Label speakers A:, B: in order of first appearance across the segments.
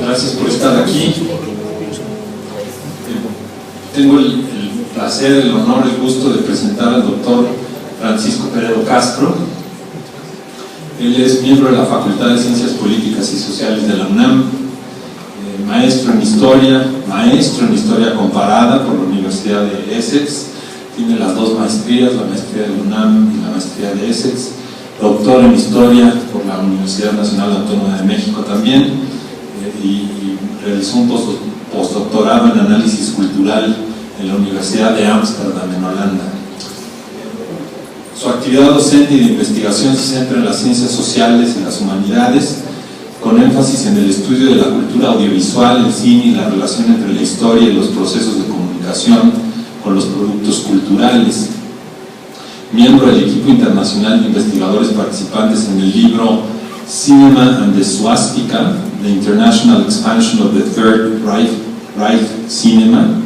A: Gracias por estar aquí. Tengo el placer, el honor, el gusto de presentar al doctor Francisco Peredo Castro. Él es miembro de la Facultad de Ciencias Políticas y Sociales de la UNAM, maestro en Historia Comparada por la Universidad de Essex. Tiene las dos maestrías, la maestría de la UNAM y la maestría de Essex. Doctor en Historia por la Universidad Nacional Autónoma de México también, y realizó un postdoctorado en Análisis Cultural en la Universidad de Ámsterdam, en Holanda. Su actividad docente y de investigación se centra en las ciencias sociales y las humanidades, con énfasis en el estudio de la cultura audiovisual, el cine y la relación entre la historia y los procesos de comunicación con los productos culturales. Miembro del equipo internacional de investigadores participantes en el libro Cinema and the Swastika, The International Expansion of the Third Reich Cinema,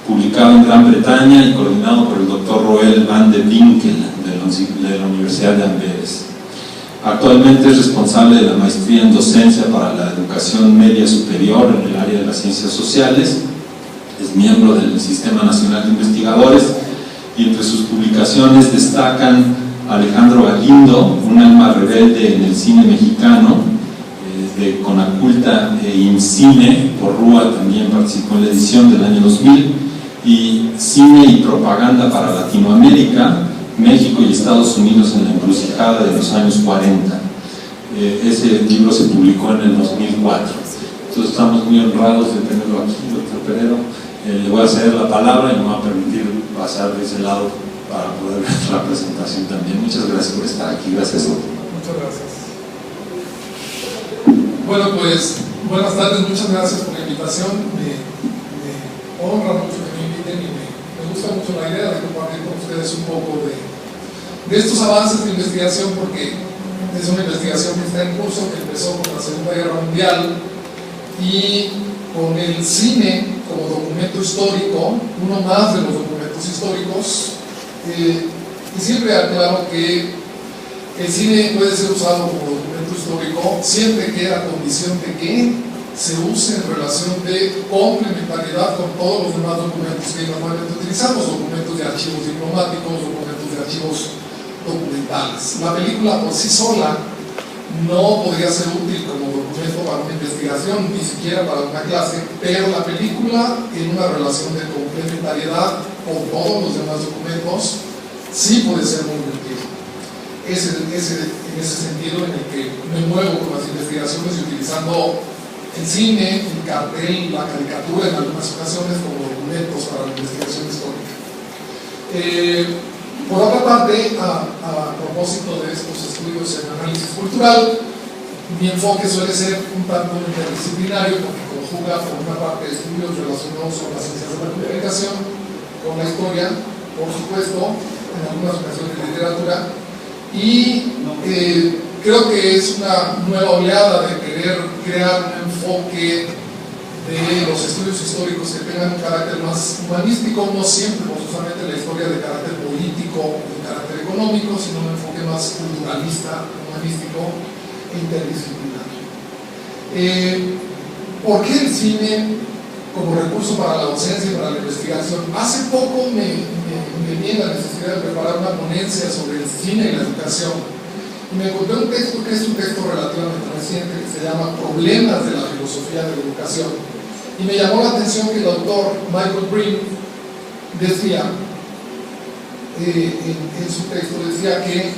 A: publicado en Gran Bretaña y coordinado por el Dr. Roel van de Winkel de la Universidad de Amberes. Actualmente es responsable de la maestría en docencia para la educación media superior en el área de las ciencias sociales. Es miembro del Sistema Nacional de Investigadores y entre sus publicaciones destacan Alejandro Galindo, un alma rebelde en el cine mexicano, de Conaculta e Incine, por Rúa también participó en la edición del año 2000, y Cine y Propaganda para Latinoamérica, México y Estados Unidos en la encrucijada de los años 40. Ese libro se publicó en el 2004. Entonces estamos muy honrados de tenerlo aquí, doctor Peredo. Le voy a ceder la palabra y me va a permitir pasar de ese lado para poder ver la presentación también. Muchas gracias por estar aquí. Gracias, doctor.
B: Muchas gracias. Bueno, pues, buenas tardes. Muchas gracias por la invitación. Me honra mucho que me inviten y me gusta mucho la idea de compartir con ustedes un poco de estos avances de investigación, porque es una investigación que está en curso, que empezó con la Segunda Guerra Mundial y con el cine como documento histórico, uno más de los documentos históricos, y siempre aclaro que el cine puede ser usado como documento histórico siempre que a condición de que se use en relación de complementariedad con todos los demás documentos que normalmente utilizamos, documentos de archivos diplomáticos, documentos de archivos documentales. La película por sí sola no podría ser útil como documento para una investigación, ni siquiera para una clase, pero la película en una relación de complementariedad con todos los demás documentos sí puede ser muy útil. En ese sentido en el que me muevo con las investigaciones y utilizando el cine, el cartel, la caricatura en algunas ocasiones como documentos para la investigación histórica. Por otra parte, a propósito de estos estudios en análisis cultural, mi enfoque suele ser un tanto interdisciplinario, porque conjuga por una parte estudios relacionados con las ciencias de la comunicación, con la historia, por supuesto, en algunas ocasiones literatura, y creo que es una nueva oleada de querer crear un enfoque de los estudios históricos que tengan un carácter más humanístico, no siempre forzosamente la historia de carácter político o de carácter económico, sino un enfoque más culturalista, humanístico e interdisciplinario. ¿Por qué el cine como recurso para la docencia y para la investigación? Hace poco me vi en la necesidad de preparar una ponencia sobre el cine y la educación, y me encontré un texto que es un texto relativamente reciente que se llama Problemas de la Filosofía de la Educación, y me llamó la atención que el autor Michael Breen decía en su texto, decía que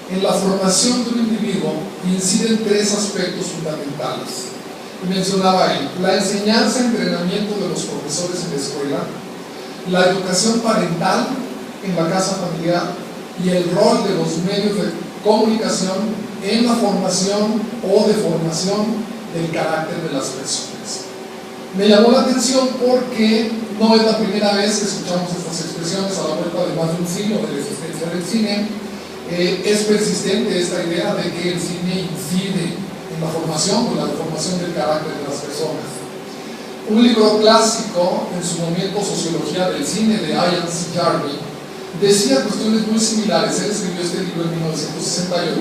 B: en la formación de un individuo inciden tres aspectos fundamentales, y mencionaba él: la enseñanza y entrenamiento de los profesores en la escuela, la educación parental en la casa familiar y el rol de los medios de comunicación en la formación o deformación del carácter de las personas. Me llamó la atención porque no es la primera vez que escuchamos estas expresiones a la vuelta de más de un siglo de la existencia del cine. Es persistente esta idea de que el cine incide en la formación o la deformación del carácter de las personas. Un libro clásico, en su momento Sociología del Cine, de Ian C. Jarvie, decía cuestiones muy similares. Él escribió este libro en 1968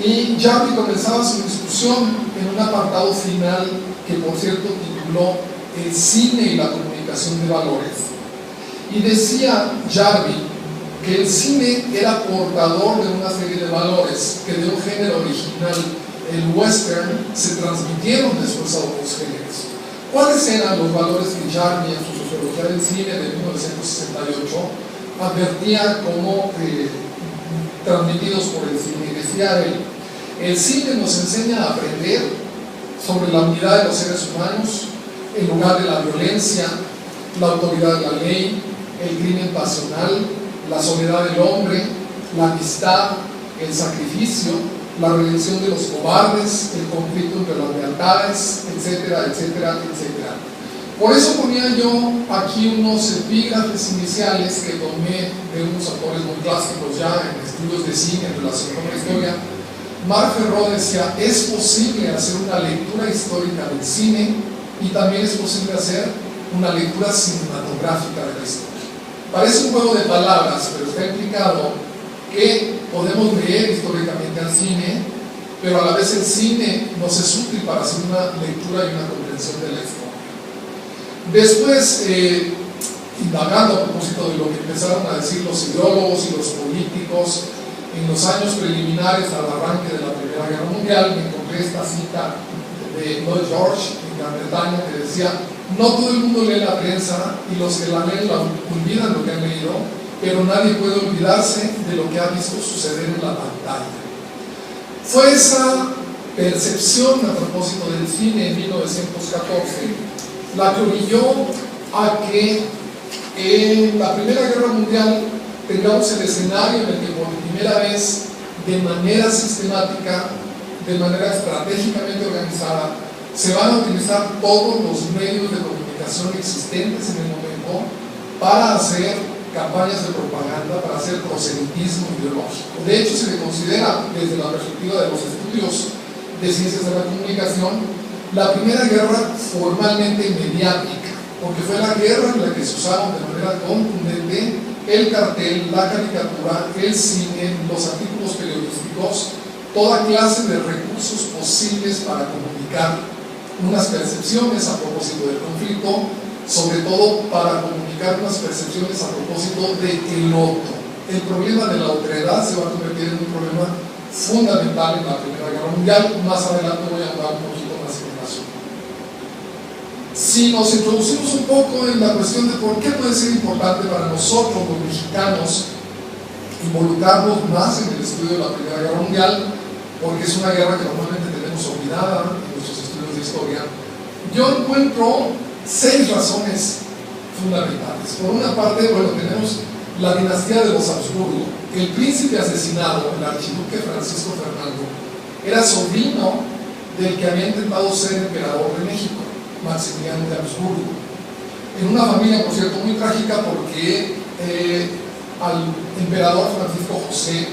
B: y Jarry comenzaba su discusión en un apartado final que, por cierto, tituló El cine y la comunicación de valores. Y decía Jarry que el cine era portador de una serie de valores que de un género original, el western, se transmitieron después a otros géneros. ¿Cuáles eran los valores que Jarry en su sociología del cine de 1968 advertía como transmitidos por el cine? Decía él: el cine nos enseña a aprender sobre la unidad de los seres humanos, el lugar de la violencia, la autoridad de la ley, el crimen pasional, la soledad del hombre, la amistad, el sacrificio, la redención de los cobardes, el conflicto entre las lealtades, etcétera, etcétera, etcétera. Por eso ponía yo aquí unos epígrafes iniciales que tomé de unos autores muy clásicos ya en estudios de cine en relación con la historia. Marc Ferró decía: es posible hacer una lectura histórica del cine y también es posible hacer una lectura cinematográfica de la historia. Parece un juego de palabras, pero está implicado que podemos leer históricamente al cine, pero a la vez el cine nos es útil para hacer una lectura y una comprensión de la historia. Después, indagando a propósito de lo que empezaron a decir los ideólogos y los políticos en los años preliminares al arranque de la Primera Guerra Mundial, me encontré esta cita de Lloyd George en Gran Bretaña que decía: no todo el mundo lee la prensa y los que la leen olvidan lo que han leído, pero nadie puede olvidarse de lo que ha visto suceder en la pantalla. Fue esa percepción a propósito del cine en 1914 la que orilló a que en la Primera Guerra Mundial tengamos el escenario en el que por primera vez, de manera sistemática, de manera estratégicamente organizada, se van a utilizar todos los medios de comunicación existentes en el momento para hacer campañas de propaganda, para hacer proselitismo ideológico. De hecho, se le considera, desde la perspectiva de los estudios de ciencias de la comunicación, la Primera Guerra formalmente mediática, porque fue la guerra en la que se usaron de manera contundente el cartel, la caricatura, el cine, los artículos periodísticos, toda clase de recursos posibles para comunicar unas percepciones a propósito del conflicto, sobre todo para comunicar unas percepciones a propósito del otro. El problema de la otredad se va a convertir en un problema fundamental en la Primera Guerra Mundial. Más adelante voy a hablar un poquito más en relación. Si nos introducimos un poco en la cuestión de por qué puede ser importante para nosotros los mexicanos involucrarnos más en el estudio de la Primera Guerra Mundial, porque es una guerra que normalmente tenemos olvidada en nuestros estudios de historia, yo encuentro 6 razones fundamentales. Por una parte, bueno, tenemos la dinastía de los Habsburgo. El príncipe asesinado, el archiduque Francisco Fernando, era sobrino del que había intentado ser emperador de México, Maximiliano de Habsburgo. En una familia, por cierto, muy trágica, porque al emperador Francisco José,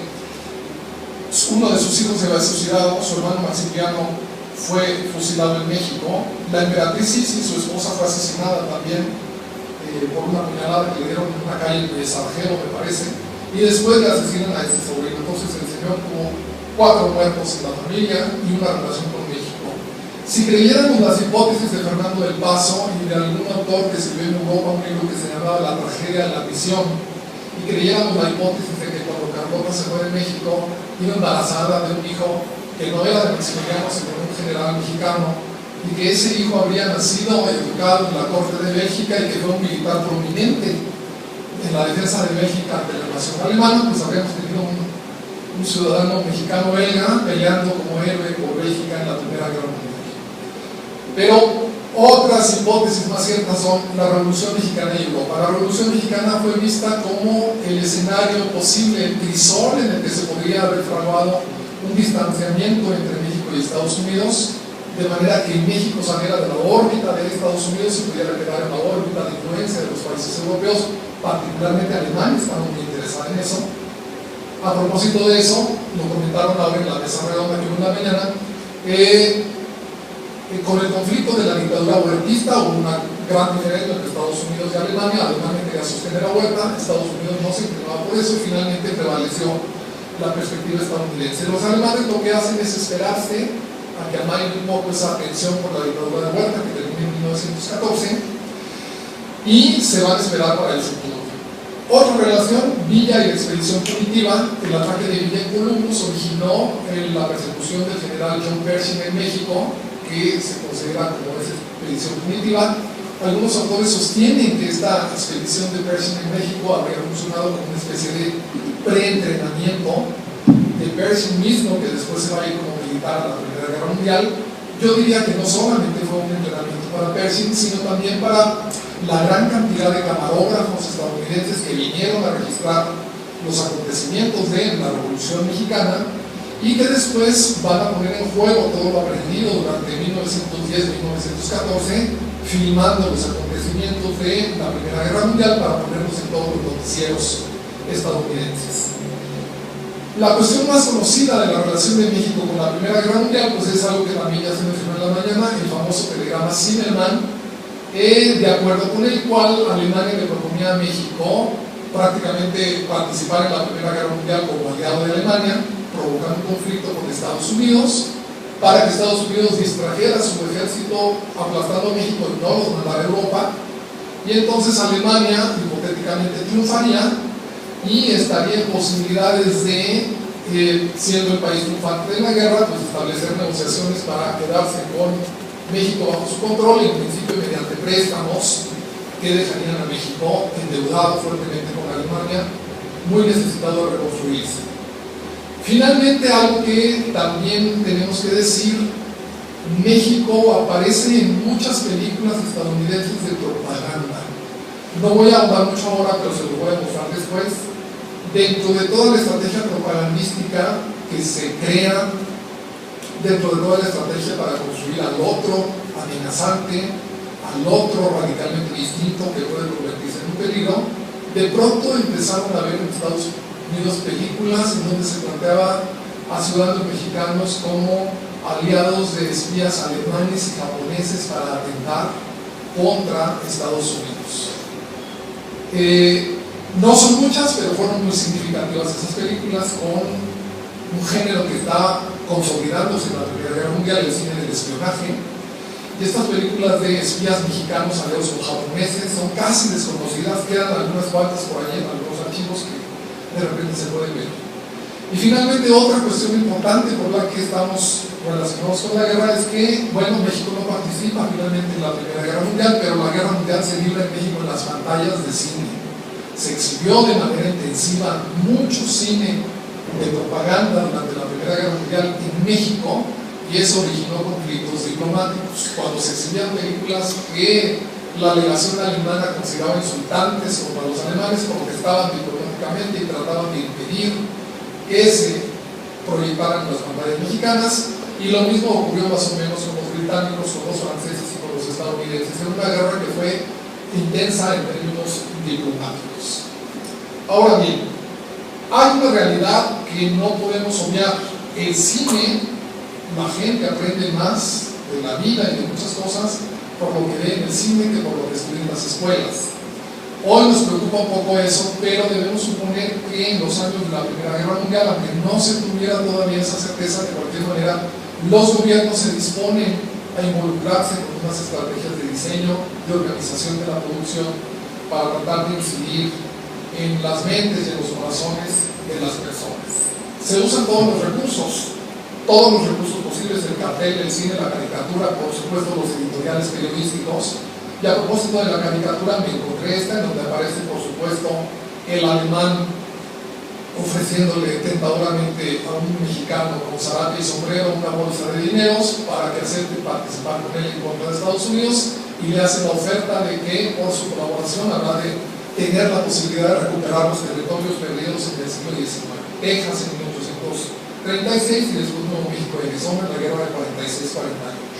B: uno de sus hijos se había suicidado, su hermano Maximiliano fue fusilado en México, la emperatriz Sisi, su esposa, fue asesinada también por una puñalada que le dieron en una calle de Sargero, me parece, y después le asesinan a este sobrino. Entonces el señor tuvo 4 muertos en la familia y una relación con México. Si creyéramos las hipótesis de Fernando del Paso y de algún autor que escribió en Europa un libro que se llamaba La tragedia de la misión, y creyéramos la hipótesis de que cuando Carlota se fue de México iba embarazada de un hijo que no era de Maximiliano, sino de un general mexicano, y que ese hijo habría nacido y educado en la corte de Bélgica y que fue un militar prominente en la defensa de Bélgica ante la invasión alemana, pues habríamos tenido un ciudadano mexicano-belga peleando como héroe por Bélgica en la Primera Guerra Mundial. Pero otras hipótesis más ciertas son la Revolución Mexicana y Europa. La Revolución Mexicana fue vista como el escenario posible, el crisol en el que se podría haber fraguado un distanciamiento entre México y Estados Unidos, de manera que México saliera de la órbita de Estados Unidos y pudiera quedar en la órbita de influencia de los países europeos, particularmente Alemania, estaba muy interesada en eso. A propósito de eso, lo comentaron ahora en la mesa redonda que hubo en la mañana, con el conflicto de la dictadura huertista hubo una gran diferencia entre Estados Unidos y Alemania. Alemania quería sostener a Huerta, Estados Unidos no se inclinaba por eso y finalmente prevaleció la perspectiva estadounidense. Los alemanes lo que hacen es esperarse a que amaine un poco esa tensión por la dictadura de Huerta, que termina en 1914, y se van a esperar para el futuro. Otra relación, Villa y la expedición punitiva. El ataque de Villa en Columbus originó la persecución del general John Pershing en México, que se considera como esa expedición punitiva. Algunos autores sostienen que esta expedición de Pershing en México habría funcionado como una especie de preentrenamiento de Pershing mismo, que después se va a ir como militar a la Primera Guerra Mundial. Yo diría que no solamente fue un entrenamiento para Pershing, sino también para la gran cantidad de camarógrafos estadounidenses que vinieron a registrar los acontecimientos de la Revolución Mexicana y que después van a poner en juego todo lo aprendido durante 1910-1914, filmando los acontecimientos de la Primera Guerra Mundial para ponerlos en todos los noticieros estadounidenses. La cuestión más conocida de la relación de México con la Primera Guerra Mundial, pues es algo que también ya se mencionó en la mañana, el famoso telegrama Zimmermann, de acuerdo con el cual Alemania le proponía a México prácticamente participar en la Primera Guerra Mundial como aliado de Alemania, provocando un conflicto con Estados Unidos, para que Estados Unidos distrajera su ejército aplastando a México y no los mandara a Europa, y entonces Alemania hipotéticamente triunfaría y estaría en posibilidades de, siendo el país triunfante de la guerra, pues establecer negociaciones para quedarse con México bajo su control, y en principio mediante préstamos que dejarían a México endeudado fuertemente con Alemania, muy necesitado de reconstruirse. Finalmente, algo que también tenemos que decir, México aparece en muchas películas estadounidenses de propaganda. No voy a ahondar mucho ahora, pero se lo voy a mostrar después. Dentro de toda la estrategia propagandística que se crea, dentro de toda la estrategia para construir al otro amenazante, al otro radicalmente distinto que puede convertirse en un peligro, de pronto empezaron a ver en Estados Unidos películas en donde se planteaba a ciudadanos mexicanos como aliados de espías alemanes y japoneses para atentar contra Estados Unidos. No son muchas, pero fueron muy significativas esas películas, con un género que está consolidándose en la Primera Guerra Mundial, el cine del espionaje. Y estas películas de espías mexicanos aliados con japoneses son casi desconocidas, quedan algunas cuantas por ahí en algunos archivos que de repente se pueden ver. Y finalmente, otra cuestión importante por la que estamos relacionados con la guerra es que, bueno, México no participa finalmente en la Primera Guerra Mundial, pero la Guerra Mundial se libra en México en las pantallas de cine. Se exhibió de manera intensiva mucho cine de propaganda durante la Primera Guerra Mundial en México, y eso originó conflictos diplomáticos. Cuando se exhibían películas que la legación alemana consideraba insultantes contra los alemanes, protestaban diplomáticamente y trataban de impedir que se proyectaran en las pantallas mexicanas, y lo mismo ocurrió más o menos con los británicos, con los franceses y con los estadounidenses, en una guerra que fue intensa en términos diplomáticos. Ahora bien, hay una realidad que no podemos obviar. El cine, la gente aprende más de la vida y de muchas cosas por lo que ve en el cine que por lo que estudia en las escuelas. Hoy nos preocupa un poco eso, pero debemos suponer que en los años de la Primera Guerra Mundial, aunque no se tuviera todavía esa certeza, de cualquier manera los gobiernos se disponen a involucrarse con unas estrategias de diseño, de organización de la producción, para tratar de incidir en las mentes y en los corazones de las personas. Se usan todos los recursos posibles: el cartel, el cine, la caricatura, por supuesto los editoriales periodísticos. Y a propósito de la caricatura, me encontré esta, en donde aparece, por supuesto, el alemán ofreciéndole tentadoramente a un mexicano con zarape y sombrero una bolsa de dineros para que acepte participar con él en contra de Estados Unidos, y le hace la oferta de que por su colaboración habrá de tener la posibilidad de recuperar los territorios perdidos en el siglo XIX. Texas en 1836 y después Nuevo México en Arizona en la guerra de 46-48.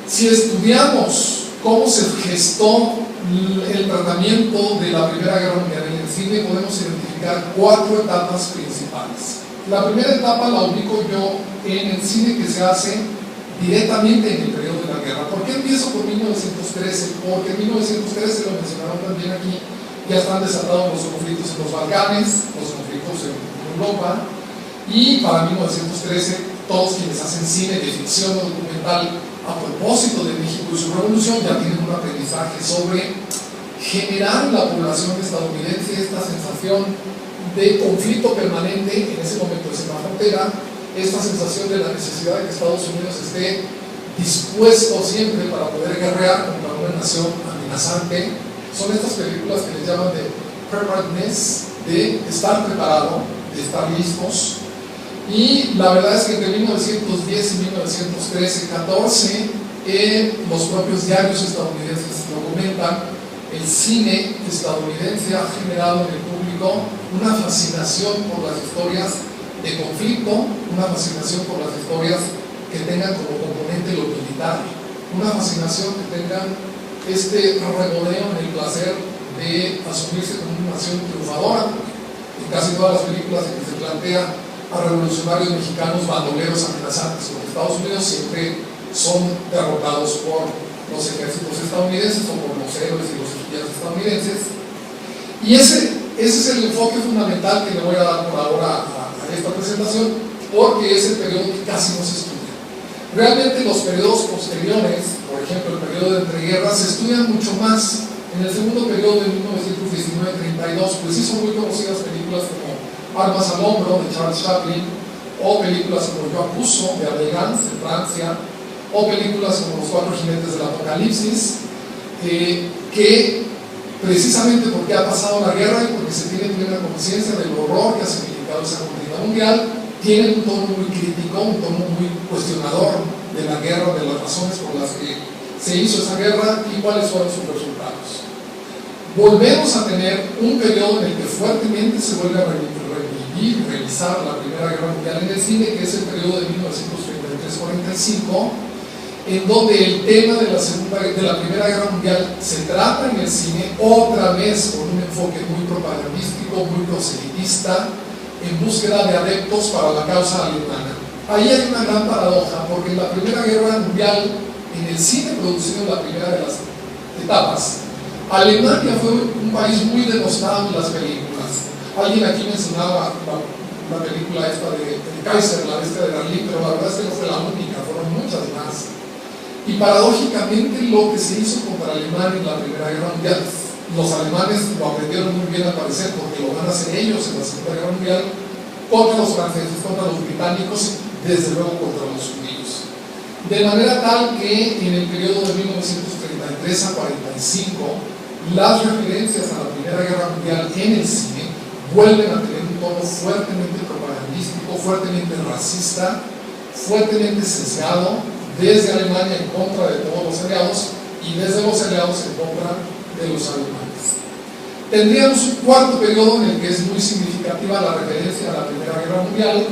B: Si estudiamos cómo se gestó el tratamiento de la Primera Guerra Mundial en el cine, podemos identificar 4 etapas principales. La primera etapa la ubico yo en el cine que se hace directamente en el periodo de la guerra. ¿Por qué empiezo por 1913? Porque en 1913, lo mencionaron también aquí, ya están desatados los conflictos en los Balcanes, los conflictos en Europa, y para 1913 todos quienes hacen cine de ficción o documental a propósito de México y su revolución ya tienen un aprendizaje sobre generar en la población estadounidense esta sensación de conflicto permanente, en ese momento es en la frontera, esta sensación de la necesidad de que Estados Unidos esté dispuesto siempre para poder guerrear contra una nación amenazante. Son estas películas que les llaman de preparedness, de estar preparado, de estar listos. Y la verdad es que entre 1910 y 1913, 14, los propios diarios estadounidenses documentan, el cine estadounidense ha generado en el público una fascinación por las historias de conflicto, una fascinación por las historias que tengan como componente lo militar, una fascinación que tengan este regodeo en el placer de asumirse como una nación triunfadora. En casi todas las películas en que se plantea a revolucionarios mexicanos bandoleros amenazantes con Estados Unidos siempre son derrotados por los ejércitos estadounidenses o por los héroes y los espías estadounidenses. Y ese es el enfoque fundamental que le voy a dar por ahora a esta presentación, porque es el periodo que casi no se estudia. Realmente los periodos posteriores, por ejemplo el periodo de entreguerras, se estudian mucho más. En el segundo periodo de 1919-32, pues sí son muy conocidas películas como Armas al Hombro de Charles Chaplin, o películas como Yo Acuso de Abel Gance en Francia, o películas como Los Cuatro Jinetes del Apocalipsis, que precisamente porque ha pasado la guerra y porque se tiene plena conciencia del horror que ha significado esa contienda mundial, tienen un tono muy crítico, un tono muy cuestionador de la guerra, de las razones por las que se hizo esa guerra y cuáles fueron sus resultados. Volvemos a tener un periodo en el que fuertemente se vuelve a revivir y revisar la Primera Guerra Mundial en el cine, que es el periodo de 1933-45, en donde el tema de la Primera Guerra Mundial se trata en el cine otra vez con un enfoque muy propagandístico, muy proselitista, en búsqueda de adeptos para la causa alemana. Ahí hay una gran paradoja, porque en la Primera Guerra Mundial, en el cine producido en la primera de las etapas, Alemania fue un país muy denostado en las películas. Alguien aquí mencionaba la película esta de Kaiser, la bestia de Berlín, pero la verdad es que no fue la única, fueron muchas más. Y paradójicamente lo que se hizo contra Alemania en la Primera Guerra Mundial, los alemanes lo aprendieron muy bien al parecer, porque lo van a hacer ellos en la Segunda Guerra Mundial, contra los franceses, contra los británicos, desde luego contra los judíos. De manera tal que en el periodo de 1933 a 45, las referencias a la Primera Guerra Mundial en el cine vuelven a tener un tono fuertemente propagandístico, fuertemente racista, fuertemente sesgado, desde Alemania en contra de todos los aliados y desde los aliados en contra de los alemanes. Tendríamos un cuarto periodo en el que es muy significativa la referencia a la Primera Guerra Mundial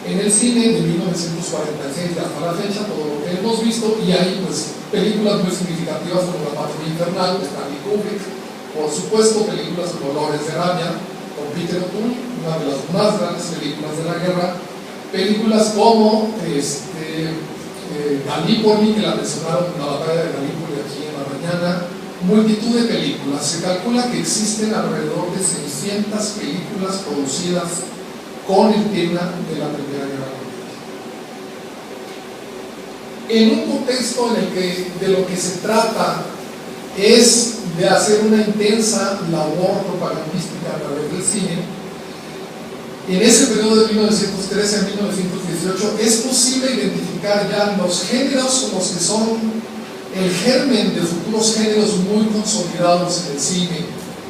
B: en el cine de 1946 hasta la fecha, todo lo que hemos visto, y hay pues películas muy significativas como La Patrulla Infernal de Stanley Kubrick, por supuesto películas como Lawrence de Arabia con Peter O'Toole, una de las más grandes películas de la guerra, películas como Gallipoli, que la mencionaron en la batalla de Gallipoli aquí en la mañana, multitud de películas. Se calcula que existen alrededor de 600 películas producidas con el tema de la Primera Guerra Mundial. En un contexto en el que de lo que se trata es de hacer una intensa labor propagandística a través del cine, en ese periodo de 1913 a 1918 es posible identificar ya los géneros como los que son el germen de futuros géneros muy consolidados en el cine,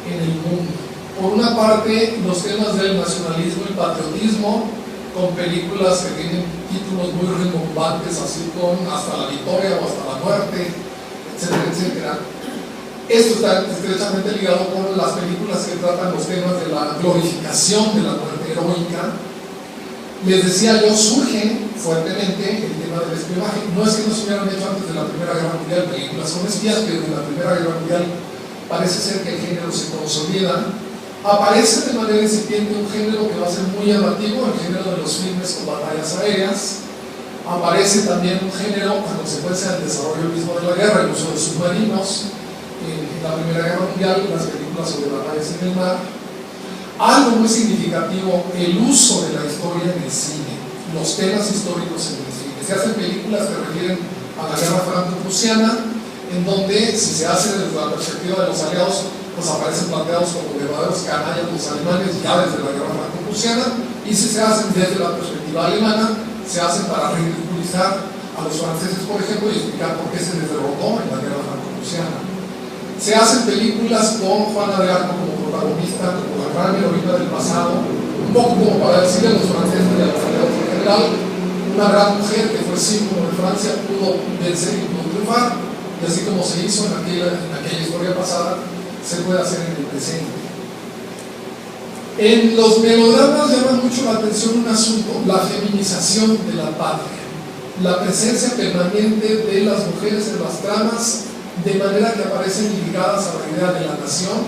B: en el mundo. Por una parte, los temas del nacionalismo y patriotismo, con películas que tienen títulos muy rimbombantes, así con Hasta la Victoria o Hasta la Muerte, etcétera, etcétera. Esto está estrechamente ligado con las películas que tratan los temas de la glorificación de la muerte heroica. Les decía yo, surge fuertemente el tema del espionaje. No es que no se hubieran hecho antes de la Primera Guerra Mundial películas con espías, pero en la Primera Guerra Mundial parece ser que el género se consolida. Aparece de manera incipiente un género que va a ser muy llamativo, el género de los filmes con batallas aéreas. Aparece también un género a consecuencia del desarrollo mismo de la guerra, el uso de submarinos. En la Primera Guerra Mundial, las películas sobre batallas en el mar. Algo muy significativo, el uso de la historia en el cine, los temas históricos en el cine. Se hacen películas que refieren a la guerra franco-prusiana, en donde, si se hace desde la perspectiva de los aliados, pues aparecen planteados como verdaderos canallas los alemanes ya desde la guerra franco-prusiana, y si se hacen desde la perspectiva alemana, se hacen para ridiculizar a los franceses, por ejemplo, y explicar por qué se les derrotó en la guerra franco-prusiana. Se hacen películas con Juana de Arco como protagonista, como la gran heroína del pasado, un poco como para decirle a los franceses y a los aliados en general, una gran mujer que fue símbolo de Francia pudo vencer y pudo triunfar, y así como se hizo en aquella historia pasada, se puede hacer en el presente. En los melodramas llama mucho la atención un asunto, la feminización de la patria, la presencia permanente de las mujeres en las tramas, de manera que aparecen ligadas a la idea de la nación,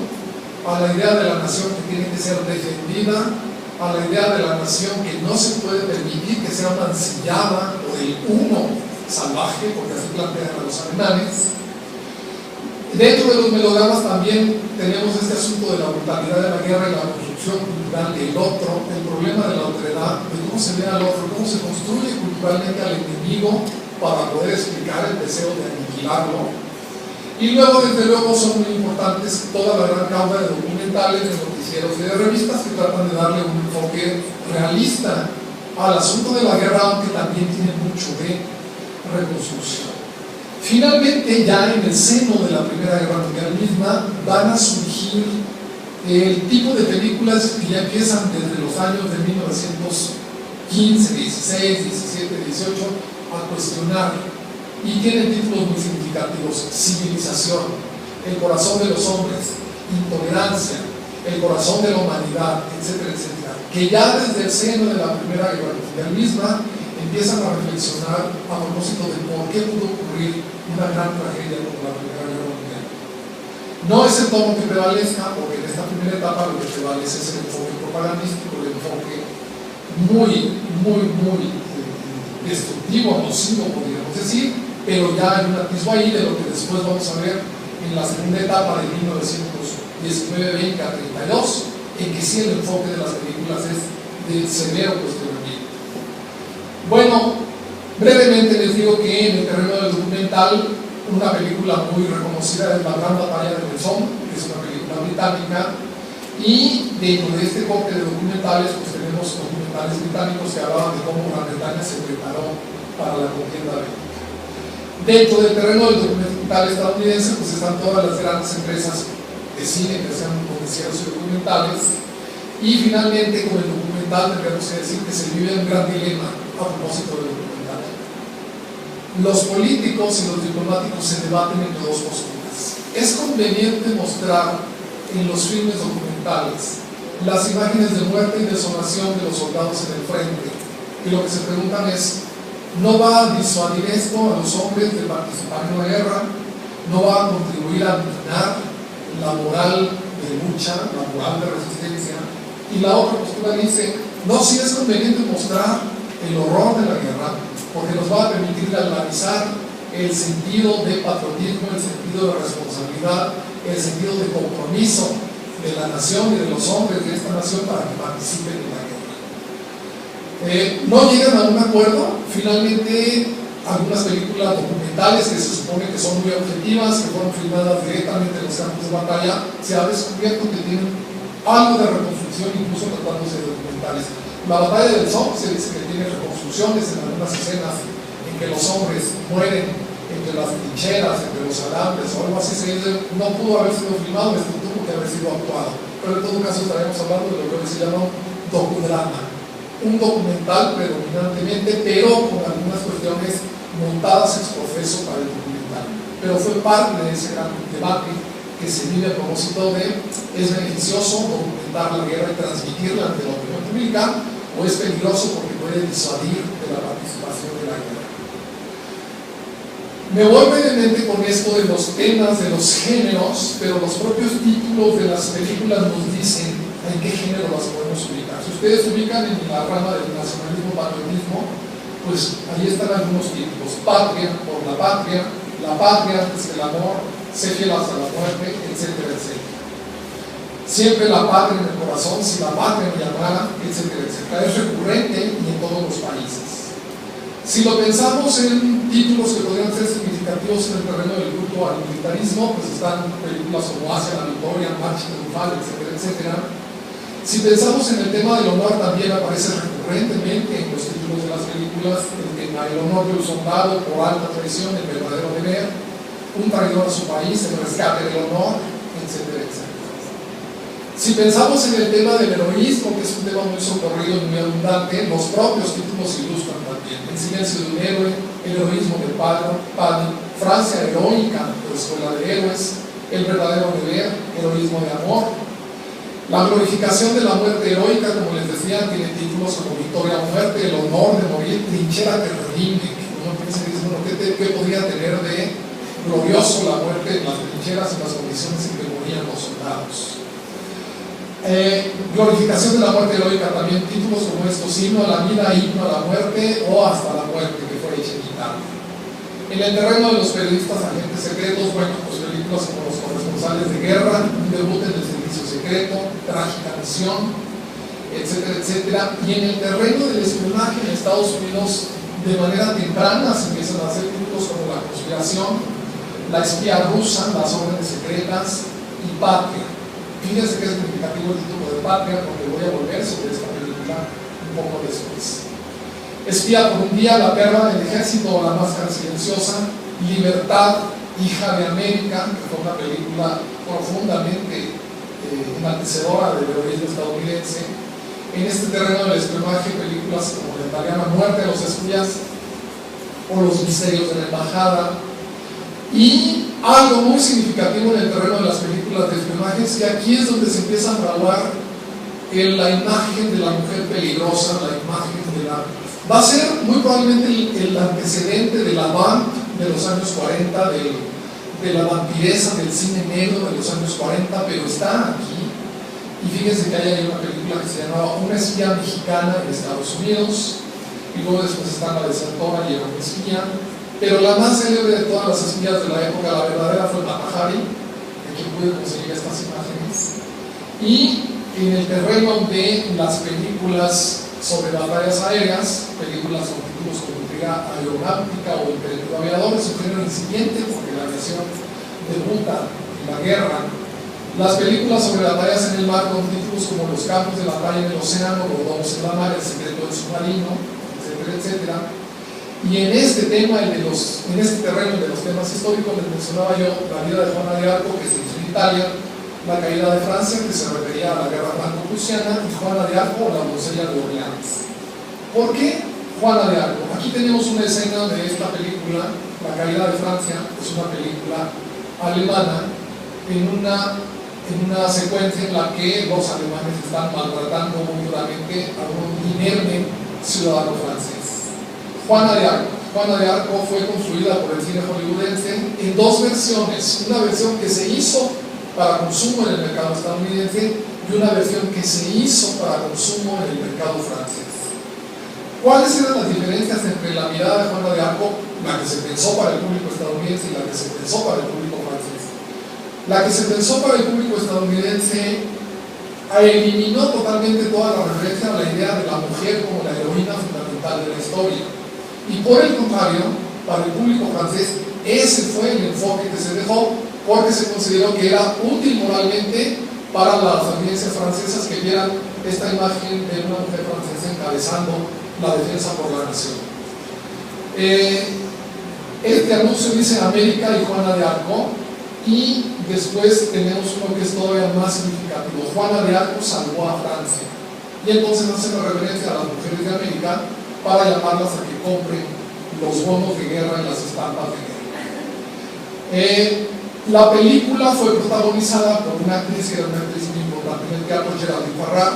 B: a la idea de la nación que tiene que ser defendida, a la idea de la nación que no se puede permitir que sea mancillada por el uno salvaje, porque así plantean a los alemanes. Dentro de los melodramas también tenemos este asunto de la brutalidad de la guerra y la construcción cultural del otro, el problema de la otredad, de cómo se ve al otro, cómo se construye culturalmente al enemigo para poder explicar el deseo de aniquilarlo. Y luego, desde luego, son muy importantes toda la gran causa de documentales, de noticieros y de revistas que tratan de darle un enfoque realista al asunto de la guerra, aunque también tiene mucho de reconstrucción. Finalmente, ya en el seno de la Primera Guerra Mundial misma, van a surgir el tipo de películas que ya empiezan desde los años de 1915, 16, 17, 18 a cuestionar, y tienen títulos muy significativos: Civilización, El corazón de los hombres, Intolerancia, El corazón de la humanidad, etcétera, etcétera, que ya desde el seno de la Primera Guerra Mundial misma empiezan a reflexionar a propósito de por qué pudo ocurrir una gran tragedia como la Primera Guerra Mundial. No es el tono que prevalezca, porque en esta primera etapa lo que prevalece es el enfoque propagandístico, el enfoque muy destructivo, nocivo, podríamos decir, pero ya hay un atisbo ahí de lo que después vamos a ver en la segunda etapa de 1919-20 a 32, en que sí el enfoque de las películas es de severo cuestionamiento. Bueno, brevemente les digo que en el terreno del documental, una película muy reconocida es La Gran Batalla de Belsom, que es una película británica, y dentro de este corte de documentales, pues tenemos documentales británicos que hablaban de cómo Gran Bretaña se preparó para la contienda bélica. Dentro del terreno del documental estadounidense, pues están todas las grandes empresas de cine que sean noticieros y documentales, y finalmente con el documental tendríamos que decir que se vive un gran dilema a propósito del documental. Los políticos y los diplomáticos se debaten entre dos posturas. Es conveniente mostrar en los filmes documentales las imágenes de muerte y desolación de los soldados en el frente, y lo que se preguntan es: ¿no va a disuadir esto a los hombres de participar en la guerra? ¿No va a contribuir a minar la moral de lucha, la moral de resistencia? Y la otra postura dice: no, sí es conveniente mostrar el horror de la guerra, porque nos va a permitir galvanizar el sentido de patriotismo, el sentido de responsabilidad, el sentido de compromiso de la nación y de los hombres de esta nación para que participen en la guerra. No llegan a un acuerdo. Finalmente, algunas películas documentales que se supone que son muy objetivas, que fueron filmadas directamente en los campos de batalla, se ha descubierto que tienen algo de reconstrucción, incluso tratándose de documentales. La batalla del Somme se dice que tiene reconstrucciones en algunas escenas en que los hombres mueren entre las trincheras, entre los alambres o algo así. Se dice, no pudo haber sido filmado, esto tuvo que haber sido actuado. Pero en todo caso estaremos hablando de lo que se llama docudrama, un documental predominantemente, pero con algunas cuestiones montadas ex profeso para el documental. Pero fue parte de ese gran debate que se vive a propósito de: ¿es beneficioso documentar la guerra y transmitirla ante la opinión pública, o es peligroso porque puede disuadir de la participación de la guerra? Me voy brevemente con esto de los temas, de los géneros, pero los propios títulos de las películas nos dicen en qué género las podemos ubicar. Si ustedes se ubican en la rama del nacionalismo, patriotismo, pues ahí están algunos títulos: Patria, por la patria antes que el amor, Sé fiel hasta la muerte, etcétera, etcétera. siempre la patria en el corazón, si la patria me llamara, etcétera, etcétera. Es recurrente y en todos los países. Si lo pensamos en títulos que podrían ser significativos en el terreno del culto al militarismo, pues están películas como Hacia la Victoria, Marcha Triunfal, etcétera, etcétera. Si pensamos en el tema del honor, también aparece recurrentemente en los títulos de las películas el honor de un soldado por alta traición, el verdadero deber, un traidor a su país, el rescate del honor, etcétera, etcétera. Si pensamos en el tema del heroísmo, que es un tema muy socorrido y muy abundante, los propios títulos ilustran también: El silencio de un héroe, el heroísmo del padre, Francia heroica, o escuela de héroes, el verdadero deber, heroísmo de amor. La glorificación de la muerte heroica, como les decía, tiene títulos como Victoria o Muerte, el honor de morir, Trinchera que redime, que uno piensa y dice, bueno, ¿qué podría tener de glorioso la muerte en las trincheras y las condiciones en que morían los soldados? Glorificación de la muerte heroica, también títulos como estos: Himno a la vida, Himno a la muerte o Hasta la muerte, que fue hecha en Italia. En el terreno de los periodistas agentes secretos, bueno, pues películas como Los corresponsales de guerra, Un debut en el servicio secreto, Trágica misión, etcétera, etcétera. Y en el terreno del espionaje en Estados Unidos, de manera temprana se empiezan a hacer títulos como La conspiración, La espía rusa, Las órdenes secretas y Patria. Fíjense que es significativo el título de Patria, porque voy a volver sobre esta película un poco después. Espía por un día, La perla del ejército o La máscara silenciosa, Libertad, Hija de América, que fue una película profundamente enaltecedora del heroísmo estadounidense. En este terreno del espionaje, películas como la italiana Muerte a los espías o Los misterios de la embajada. Y algo muy significativo en el terreno de las películas de espionaje es que aquí es donde se empieza a graduar la imagen de la mujer peligrosa, la imagen de la... Va a ser muy probablemente el antecedente de la vamp de los años 40, de la vampiresa del cine negro de los años 40, pero está aquí. Y fíjense que hay una película que se llamaba Una espía mexicana en Estados Unidos, y luego después está La desertora y Era una espía. Pero la más célebre de todas las espías de la época, la verdadera, fue Mata Hari, de quien pude conseguir estas imágenes. Y en el terreno de las películas sobre batallas aéreas, películas con títulos como Intriga Aeronáutica o Imperio Aviador, es un género incipiente porque la aviación debuta en la guerra. Las películas sobre batallas en el mar con títulos como Los campos de batalla en el océano, Bordones en la mar, El secreto del submarino, etcétera, etcétera. Y en este tema, en este terreno de los temas históricos, les mencionaba yo La vida de Juana de Arco, que se hizo en Italia, La caída de Francia, que se refería a la guerra franco-prusiana, y Juana de Arco, La doncella de Orleans. ¿Por qué Juana de Arco? Aquí tenemos una escena de esta película, La caída de Francia, es una película alemana, en una secuencia en la que los alemanes están maltratando muy duramente a un inerme ciudadano francés. Juana de Arco fue construida por el cine hollywoodense en dos versiones: una versión que se hizo para consumo en el mercado estadounidense y una versión que se hizo para consumo en el mercado francés. ¿Cuáles eran las diferencias entre la mirada de Juana de Arco, la que se pensó para el público estadounidense, y la que se pensó para el público francés? La que se pensó para el público estadounidense eliminó totalmente toda la referencia a la idea de la mujer como la heroína fundamental de la historia. Y por el contrario, para el público francés, ese fue el enfoque que se dejó, porque se consideró que era útil moralmente para las audiencias francesas que vieran esta imagen de una mujer francesa encabezando la defensa por la nación. Este anuncio dice América y Juana de Arco, y después tenemos uno que es todavía más significativo: Juana de Arco salvó a Francia. Y entonces hace una referencia a las mujeres de América para llamarlas a que compren los bonos de guerra y las estampas de guerra. La película fue protagonizada por una actriz que era una actriz muy importante en el teatro, Geraldine Farrar,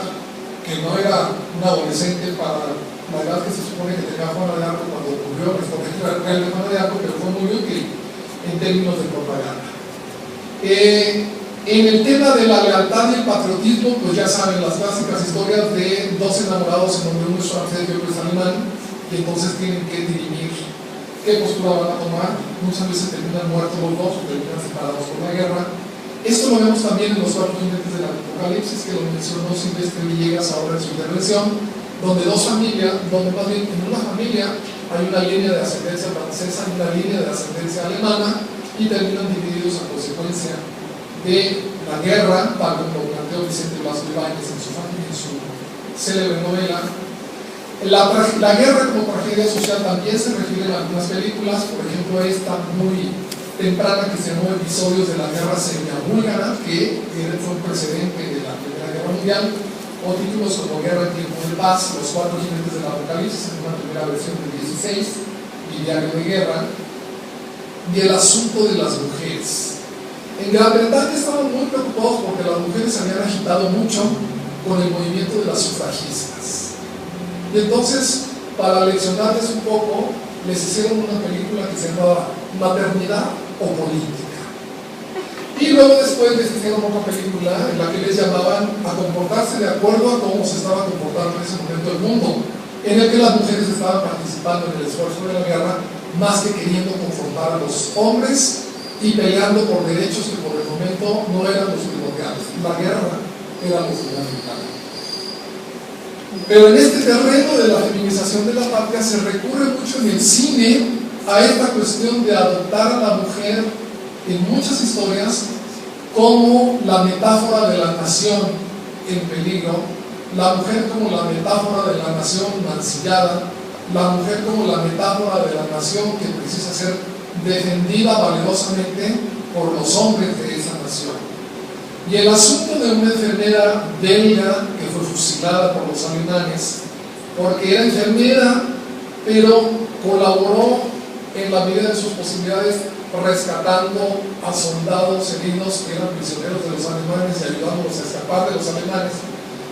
B: que no era una adolescente para la edad que se supone que tenía Juana de Arco cuando ocurrió esta película real de Juana de Arco, pero fue muy útil en términos de propaganda. En el tema de la lealtad y el patriotismo, pues ya saben las clásicas historias de dos enamorados en donde uno es francés y otro es alemán, y entonces tienen que dirimir qué postura van a tomar. Muchas veces terminan muertos los dos o terminan separados por la guerra. Esto lo vemos también en los 4 jinetes del Apocalipsis, que lo mencionó Silvestre Villegas ahora en su intervención, donde más bien en una familia hay una línea de ascendencia francesa y una línea de ascendencia alemana, y terminan divididos a consecuencia de la guerra, tal como lo planteó Vicente Blasco Ibáñez en su célebre novela. La guerra como tragedia social también se refiere en algunas películas, por ejemplo esta muy temprana que se llamó Episodios de la Guerra Serbia-Búlgara, que fue un precedente de la Primera Guerra Mundial, o títulos como Guerra en tiempo de paz, Los 4 jinetes del Apocalipsis, en una primera versión del 16, y Diario de Guerra, y el asunto de las mujeres. En Gran Bretaña estaban muy preocupados porque las mujeres se habían agitado mucho con el movimiento de las sufragistas. Y entonces, para leccionarles un poco, les hicieron una película que se llamaba Maternidad o Política. Y luego después les hicieron otra película en la que les llamaban a comportarse de acuerdo a cómo se estaba comportando en ese momento el mundo, en el que las mujeres estaban participando en el esfuerzo de la guerra, más que queriendo confrontar a los hombres y peleando por derechos que por el momento no eran los primordiales. La guerra era lo fundamental. Pero en este terreno de la feminización de la patria se recurre mucho en el cine a esta cuestión de adoptar a la mujer en muchas historias como la metáfora de la nación en peligro, la mujer como la metáfora de la nación mancillada, la mujer como la metáfora de la nación que precisa ser defendida valerosamente por los hombres de esa nación. Y el asunto de una enfermera belga que fue fusilada por los alemanes porque era enfermera, pero colaboró en la medida de sus posibilidades rescatando a soldados heridos que eran prisioneros de los alemanes y ayudándolos a escapar de los alemanes,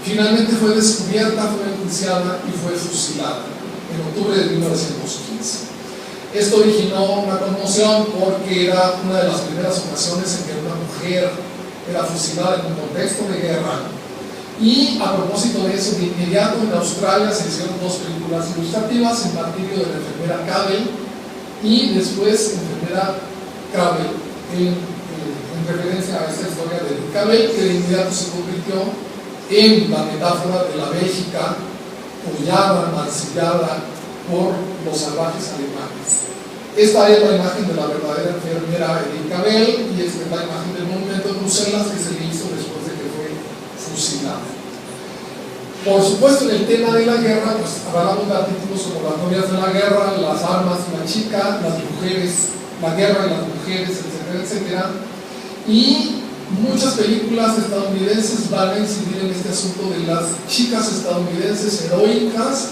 B: finalmente fue descubierta, fue enjuiciada y fue fusilada en octubre de 1915. Esto originó una conmoción porque era una de las primeras ocasiones en que una mujer era fusilada en un contexto de guerra. Y a propósito de eso, de inmediato en Australia se hicieron 2 películas ilustrativas, El martirio de la enfermera Cabell y después Enfermera Cabell, en referencia a esta historia de Cabell, que de inmediato se convirtió en la metáfora de la Bélgica hullada, mancillada por los salvajes alemanes. Esta es la imagen de la verdadera enfermera Edith Cabell y esta es la imagen del monumento de Bruselas que se le hizo después de que fue fusilada. Por supuesto, en el tema de la guerra, pues hablamos de títulos como Las novias de la guerra, Las armas y la chica, Las mujeres, la guerra y las mujeres, etcétera, etcétera. Y muchas películas estadounidenses van a incidir en este asunto de las chicas estadounidenses heroicas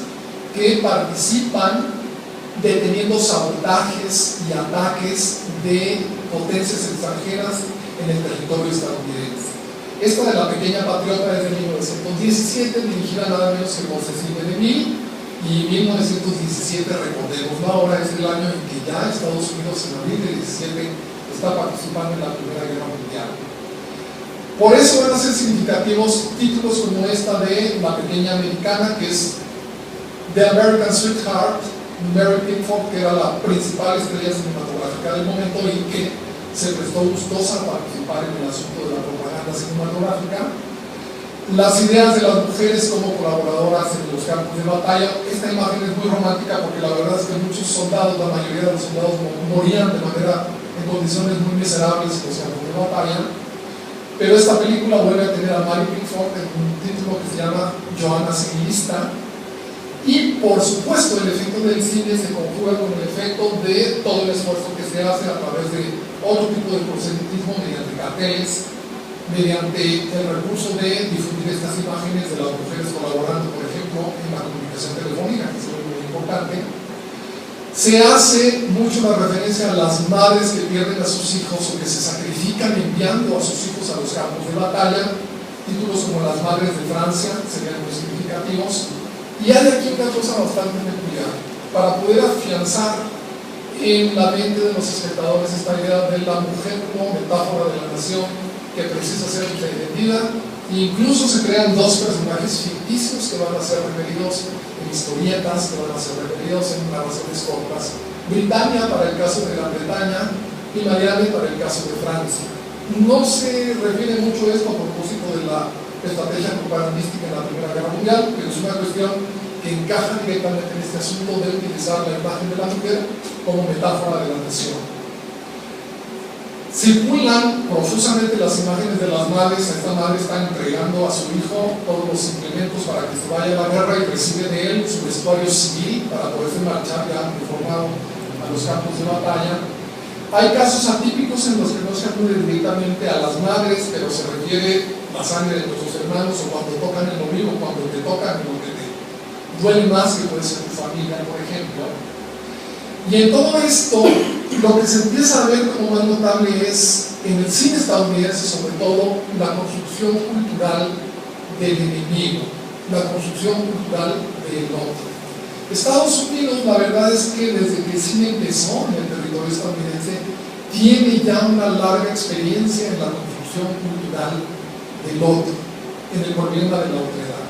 B: que participan deteniendo sabotajes y ataques de potencias extranjeras en el territorio estadounidense. Esta de La pequeña patriota es de 1917, dirigida nada menos que por Cecil B. DeMille, y 1917, recordemos ahora, es el año en que ya Estados Unidos en abril del 17 está participando en la Primera Guerra Mundial. Por eso van a ser significativos títulos como esta de La pequeña americana, que es The American Sweetheart, Mary Pickford, que era la principal estrella cinematográfica del momento y que se prestó gustosa a participar en el asunto de la propaganda cinematográfica. Las ideas de las mujeres como colaboradoras en los campos de batalla. Esta imagen es muy romántica porque la verdad es que muchos soldados, la mayoría de los soldados morían en condiciones muy miserables en los campos de batalla. Pero esta película vuelve a tener a Mary Pickford en un título que se llama Johanna Civilista. Y por supuesto el efecto del cine se conjuga con el efecto de todo el esfuerzo que se hace a través de otro tipo de proselitismo mediante carteles, mediante el recurso de difundir estas imágenes de las mujeres colaborando, por ejemplo, en la comunicación telefónica, que es muy importante. Se hace mucho la referencia a las madres que pierden a sus hijos o que se sacrifican enviando a sus hijos a los campos de batalla. Títulos como Las madres de Francia serían muy significativos. Y hay aquí una cosa bastante peculiar, para poder afianzar en la mente de los espectadores esta idea de la mujer como metáfora de la nación que precisa ser defendida. Incluso se crean 2 personajes ficticios que van a ser referidos en historietas, que van a ser referidos en narraciones cortas. Britannia para el caso de Gran Bretaña y Marianne para el caso de Francia. No se refiere mucho a esto a propósito de la estrategia propagandística en la Primera Guerra Mundial, pero es una cuestión que encaja directamente en este asunto de utilizar la imagen de la mujer como metáfora de la nación. Circulan profusamente las imágenes de las madres. Esta madre está entregando a su hijo todos los implementos para que se vaya a la guerra y recibe de él su vestuario civil para poderse marchar ya uniformado a los campos de batalla. Hay casos atípicos en los que no se acude directamente a las madres, pero se refiere a la sangre de nuestros hermanos, o cuando tocan el ombligo, cuando te tocan lo que te duele más, que puede ser tu familia, por ejemplo. Y en todo esto, lo que se empieza a ver como más notable es, en el cine estadounidense sobre todo, la construcción cultural del enemigo, la construcción cultural del otro. Estados Unidos, la verdad es que desde que el cine empezó en el territorio estadounidense, tiene ya una larga experiencia en la construcción cultural del otro, en el problema de la otredad.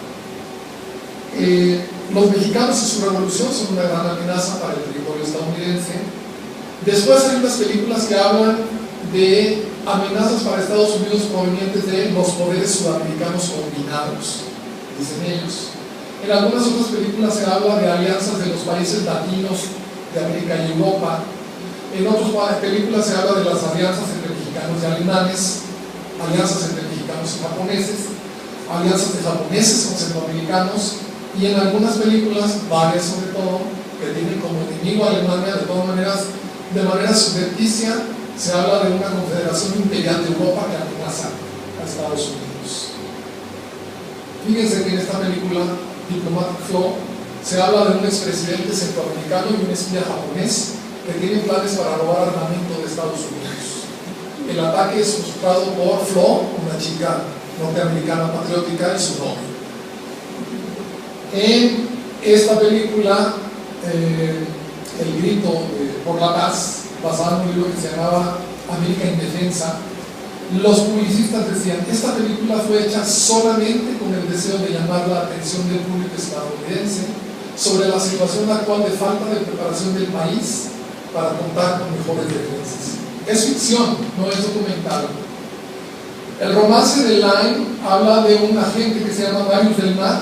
B: Los mexicanos y su revolución son una gran amenaza para el territorio estadounidense. Después hay unas películas que hablan de amenazas para Estados Unidos provenientes de los poderes sudamericanos combinados, dicen ellos. En algunas otras películas se habla de alianzas de los países latinos de América y Europa. En otras películas se habla de las alianzas entre mexicanos y alemanes, alianzas entre mexicanos y japoneses, alianzas de japoneses con centroamericanos, y en algunas películas, varias sobre todo, que tienen como enemigo a Alemania, de todas maneras, de manera subrepticia, se habla de una confederación imperial de Europa que amenaza a Estados Unidos. Fíjense que en esta película Diplomatic Flow se habla de un expresidente centroamericano y un espía japonés que tienen planes para robar armamento de Estados Unidos. El ataque es frustrado por Flo, una chica norteamericana patriótica, y su novio. En esta película, El grito por la paz, basado en un libro que se llamaba América Indefensa, los publicistas decían, esta película fue hecha solamente con el deseo de llamar la atención del público estadounidense sobre la situación actual de falta de preparación del país para contar con mejores defensas. Es ficción, no es documental. El romance de Line habla de un agente que se llama Darius Del Mar,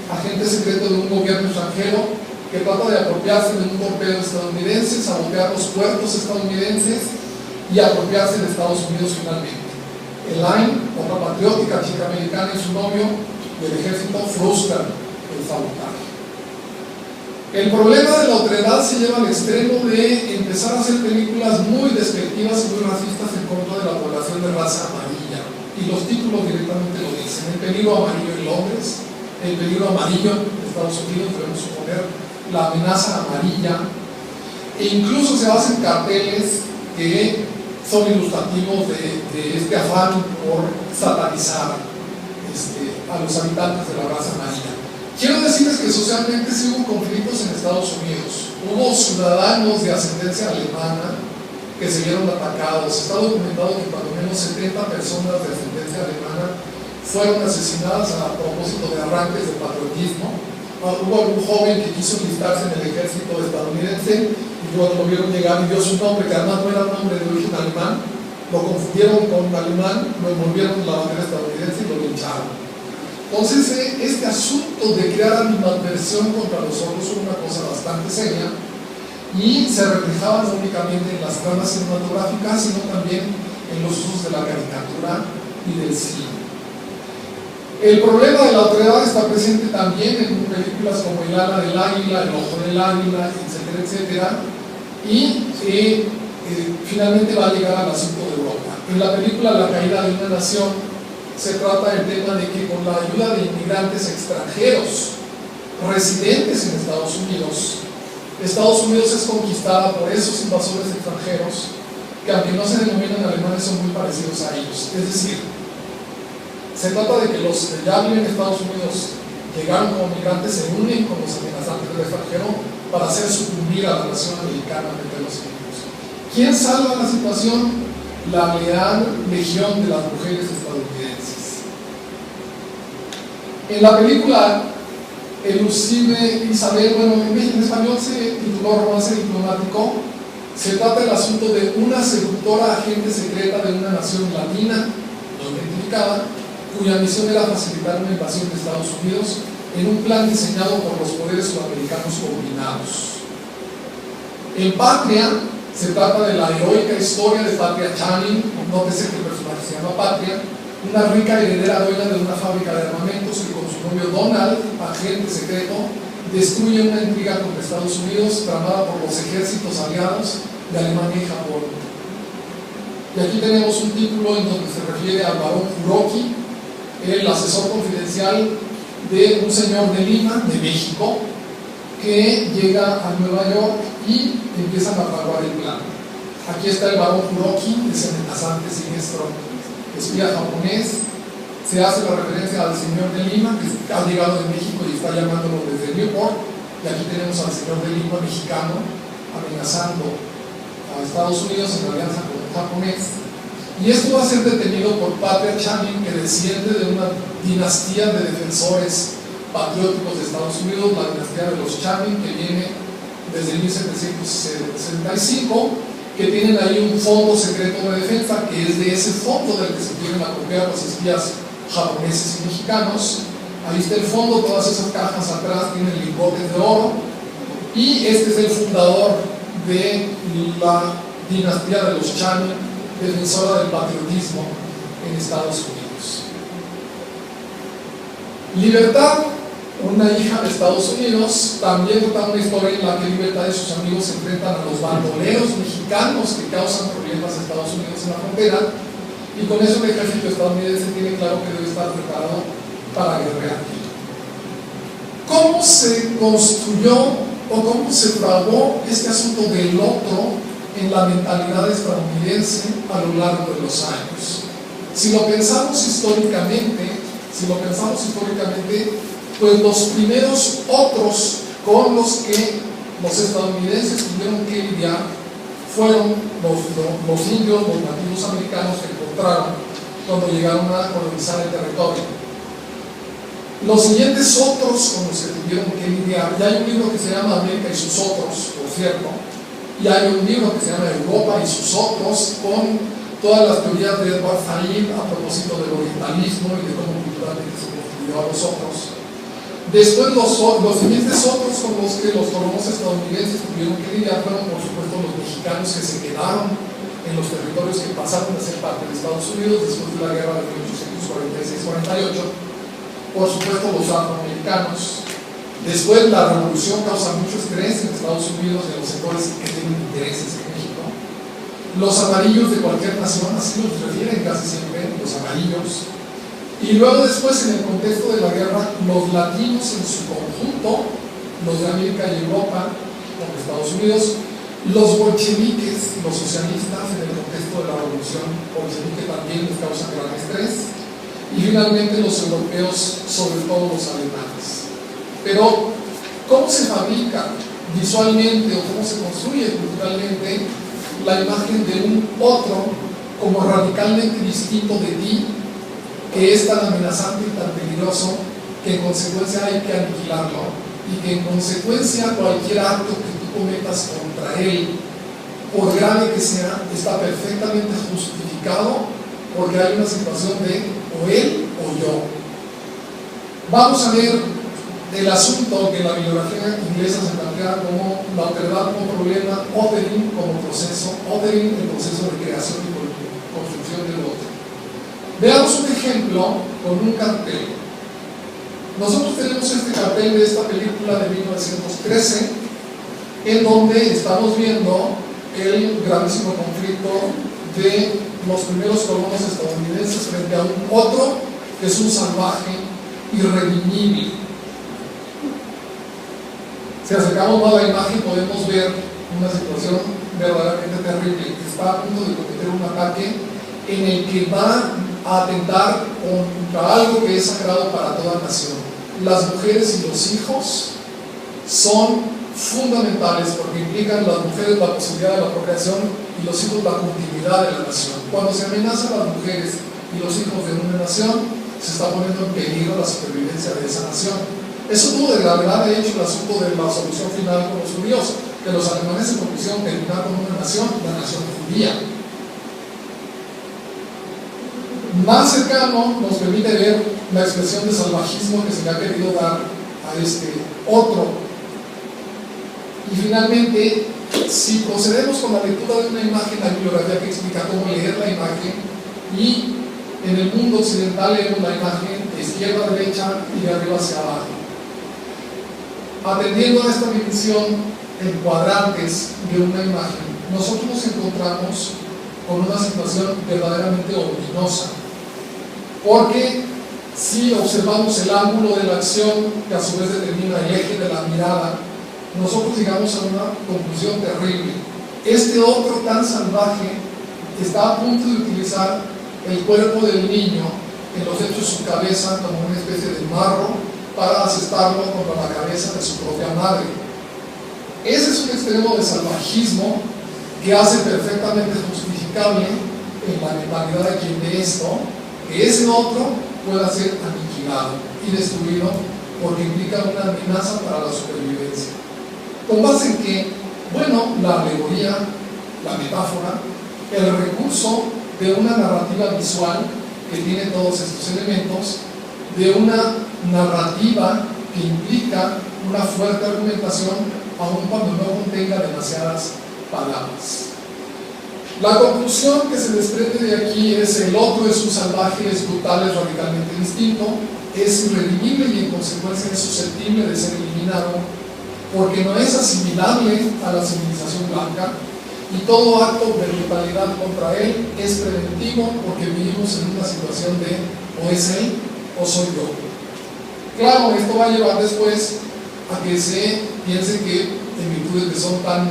B: agente secreto de un gobierno extranjero que trata de apropiarse de un torpedo estadounidense, sabotear los puertos estadounidenses y apropiarse de Estados Unidos finalmente. Elaine, otra patriótica chica americana, y su novio del ejército frustran el sabotaje. El problema de la otredad se lleva al extremo de empezar a hacer películas muy despectivas y muy racistas en contra de la población de raza amarilla. Y los títulos directamente lo dicen: El peligro amarillo en Londres, El peligro amarillo en Estados Unidos, debemos suponer, La amenaza amarilla, e incluso se hacen carteles que son ilustrativos de este afán por satanizar a los habitantes de la raza amarilla. Quiero decirles que socialmente sí hubo conflictos en Estados Unidos. Hubo ciudadanos de ascendencia alemana que se vieron atacados. Está documentado que cuando menos 70 personas de ascendencia alemana fueron asesinadas a propósito de arranques de patriotismo. Hubo algún joven que quiso enlistarse en el ejército estadounidense y cuando lo vieron llegar y dio su nombre, que además no era un nombre de origen alemán, lo confundieron con un alemán, lo envolvieron en la bandera estadounidense y lo lincharon. Entonces, este asunto de crear animadversión contra los otros fue una cosa bastante seria y se reflejaba no únicamente en las tramas cinematográficas, sino también en los usos de la caricatura y del cine. El problema de la otredad está presente también en películas como El ala del águila, El ojo del águila, etcétera, etcétera, y finalmente va a llegar al asunto de Europa. En la película La caída de una nación se trata del tema de que con la ayuda de inmigrantes extranjeros residentes en Estados Unidos es conquistada por esos invasores extranjeros que, aunque no se denominan alemanes, son muy parecidos a ellos. Es decir, se trata de que los que ya viven en Estados Unidos llegaron como migrantes, se unen con los amenazantes del extranjero para hacer sucumbir a la nación americana ante los enemigos. ¿Quién salva la situación? La leal legión de las mujeres estadounidenses. En la película Elusive Isabel, bueno, en español se tituló Romance Diplomático, Se trata del asunto de una seductora agente secreta de una nación latina, no identificada, cuya misión era facilitar una invasión de Estados Unidos en un plan diseñado por los poderes sudamericanos combinados. En Patria, se trata de la heroica historia de Patria Channing, nótese que el personaje se llama Patria, una rica heredera dueña de una fábrica de armamentos que con su novio Donald, agente secreto, destruye una intriga contra Estados Unidos tramada por los ejércitos aliados de Alemania y Japón. Y aquí tenemos un título en donde se refiere al barón Kuroki, el asesor confidencial de un señor de Lima, de México, que llega a Nueva York y empiezan a fraguar el plan. Aquí está el barón Kuroki, ese amenazante siniestro espía japonés. Se hace la referencia al señor de Lima, que ha llegado de México y está llamándolo desde Newport. Y aquí tenemos al señor de Lima mexicano amenazando a Estados Unidos en alianza con el japonés. Y esto va a ser detenido por Patria Channing, que desciende de una dinastía de defensores patrióticos de Estados Unidos, la dinastía de los Channing, que viene desde 1765, que tienen ahí un fondo secreto de defensa, que es de ese fondo del que se quieren apropiar los espías japoneses y mexicanos. Ahí está el fondo, todas esas cajas atrás tienen lingotes de oro, y este es el fundador de la dinastía de los Channing, defensora del patriotismo en Estados Unidos. Libertad, una hija de Estados Unidos, también cuenta una historia en la que Libertad y sus amigos se enfrentan a los bandoleros mexicanos que causan problemas a Estados Unidos en la frontera, y con eso el ejército estadounidense tiene claro que debe estar preparado para guerrear. ¿Cómo se construyó o cómo se fraguó este asunto del otro en la mentalidad estadounidense a lo largo de los años? Si lo pensamos históricamente, pues los primeros otros con los que los estadounidenses tuvieron que lidiar fueron los indios, los nativos americanos que encontraron cuando llegaron a colonizar el territorio. Los siguientes otros con los que tuvieron que lidiar, ya hay un libro que se llama América y sus otros, por cierto, y hay un libro que se llama Europa y sus otros, con todas las teorías de Edward Said a propósito del orientalismo y de cómo culturalmente se construyó a los otros. Después los siguientes otros con los que los colonos estadounidenses tuvieron que lidiar fueron, por supuesto, los mexicanos que se quedaron en los territorios que pasaron a ser parte de Estados Unidos después de la guerra de 1846-48. Por supuesto, los afroamericanos. Después, la revolución causa mucho estrés en Estados Unidos de los sectores que tienen intereses en México. Los amarillos de cualquier nación, así los refieren casi siempre, los amarillos. Y luego después, en el contexto de la guerra, los latinos en su conjunto, los de América y Europa, como Estados Unidos, los bolcheviques, los socialistas en el contexto de la revolución bolchevique también les causa gran estrés. Y finalmente los europeos, sobre todo los alemanes. Pero, ¿cómo se fabrica visualmente o cómo se construye culturalmente la imagen de un otro como radicalmente distinto de ti, que es tan amenazante y tan peligroso que en consecuencia hay que aniquilarlo, y que en consecuencia cualquier acto que tú cometas contra él, por grave que sea, está perfectamente justificado porque hay una situación de o él o yo? Vamos a ver el asunto que en la bibliografía inglesa se plantea como la otredad como problema, othering como proceso, othering el proceso de creación y construcción del otro. Veamos un ejemplo con un cartel. Nosotros tenemos este cartel de esta película de 1913, en donde estamos viendo el gravísimo conflicto de los primeros colonos estadounidenses frente a un otro que es un salvaje irredimible. Si acercamos más a la imagen podemos ver una situación verdaderamente terrible, que está a punto de cometer un ataque en el que va a atentar contra algo que es sagrado para toda nación. Las mujeres y los hijos son fundamentales porque implican las mujeres la posibilidad de la procreación y los hijos la continuidad de la nación. Cuando se amenazan las mujeres y los hijos de una nación, se está poniendo en peligro la supervivencia de esa nación. Eso tuvo de gravedad, de hecho, el asunto de la solución final con los judíos, que los alemanes se propusieron terminar con una nación, la nación judía. Más cercano nos permite ver la expresión de salvajismo que se le ha querido dar a este otro. Y finalmente, si procedemos con la lectura de una imagen, la bibliografía que explica cómo leer la imagen, y en el mundo occidental leemos la imagen de izquierda a derecha y de arriba hacia abajo. Atendiendo a esta división en cuadrantes de una imagen, nosotros nos encontramos con una situación verdaderamente ominosa, porque si observamos el ángulo de la acción, que a su vez determina el eje de la mirada, nosotros llegamos a una conclusión terrible. Este otro tan salvaje está a punto de utilizar el cuerpo del niño, en los hechos de su cabeza, como una especie de marro, para asestarlo contra la cabeza de su propia madre. Ese es un extremo de salvajismo que hace perfectamente justificable en la mentalidad de quien ve esto, que ese otro pueda ser aniquilado y destruido porque implica una amenaza para la supervivencia. ¿Con base en qué? Bueno, la alegoría, la metáfora, el recurso de una narrativa visual que tiene todos estos elementos, de una narrativa que implica una fuerte argumentación, aun cuando no contenga demasiadas palabras. La conclusión que se desprende de aquí es: el otro es un salvaje, es brutal, es radicalmente distinto, es irredimible y en consecuencia es susceptible de ser eliminado, porque no es asimilable a la civilización blanca, y todo acto de brutalidad contra él es preventivo, porque vivimos en una situación de o es él o soy yo. Claro, esto va a llevar después a que se piense que en virtud de que son tan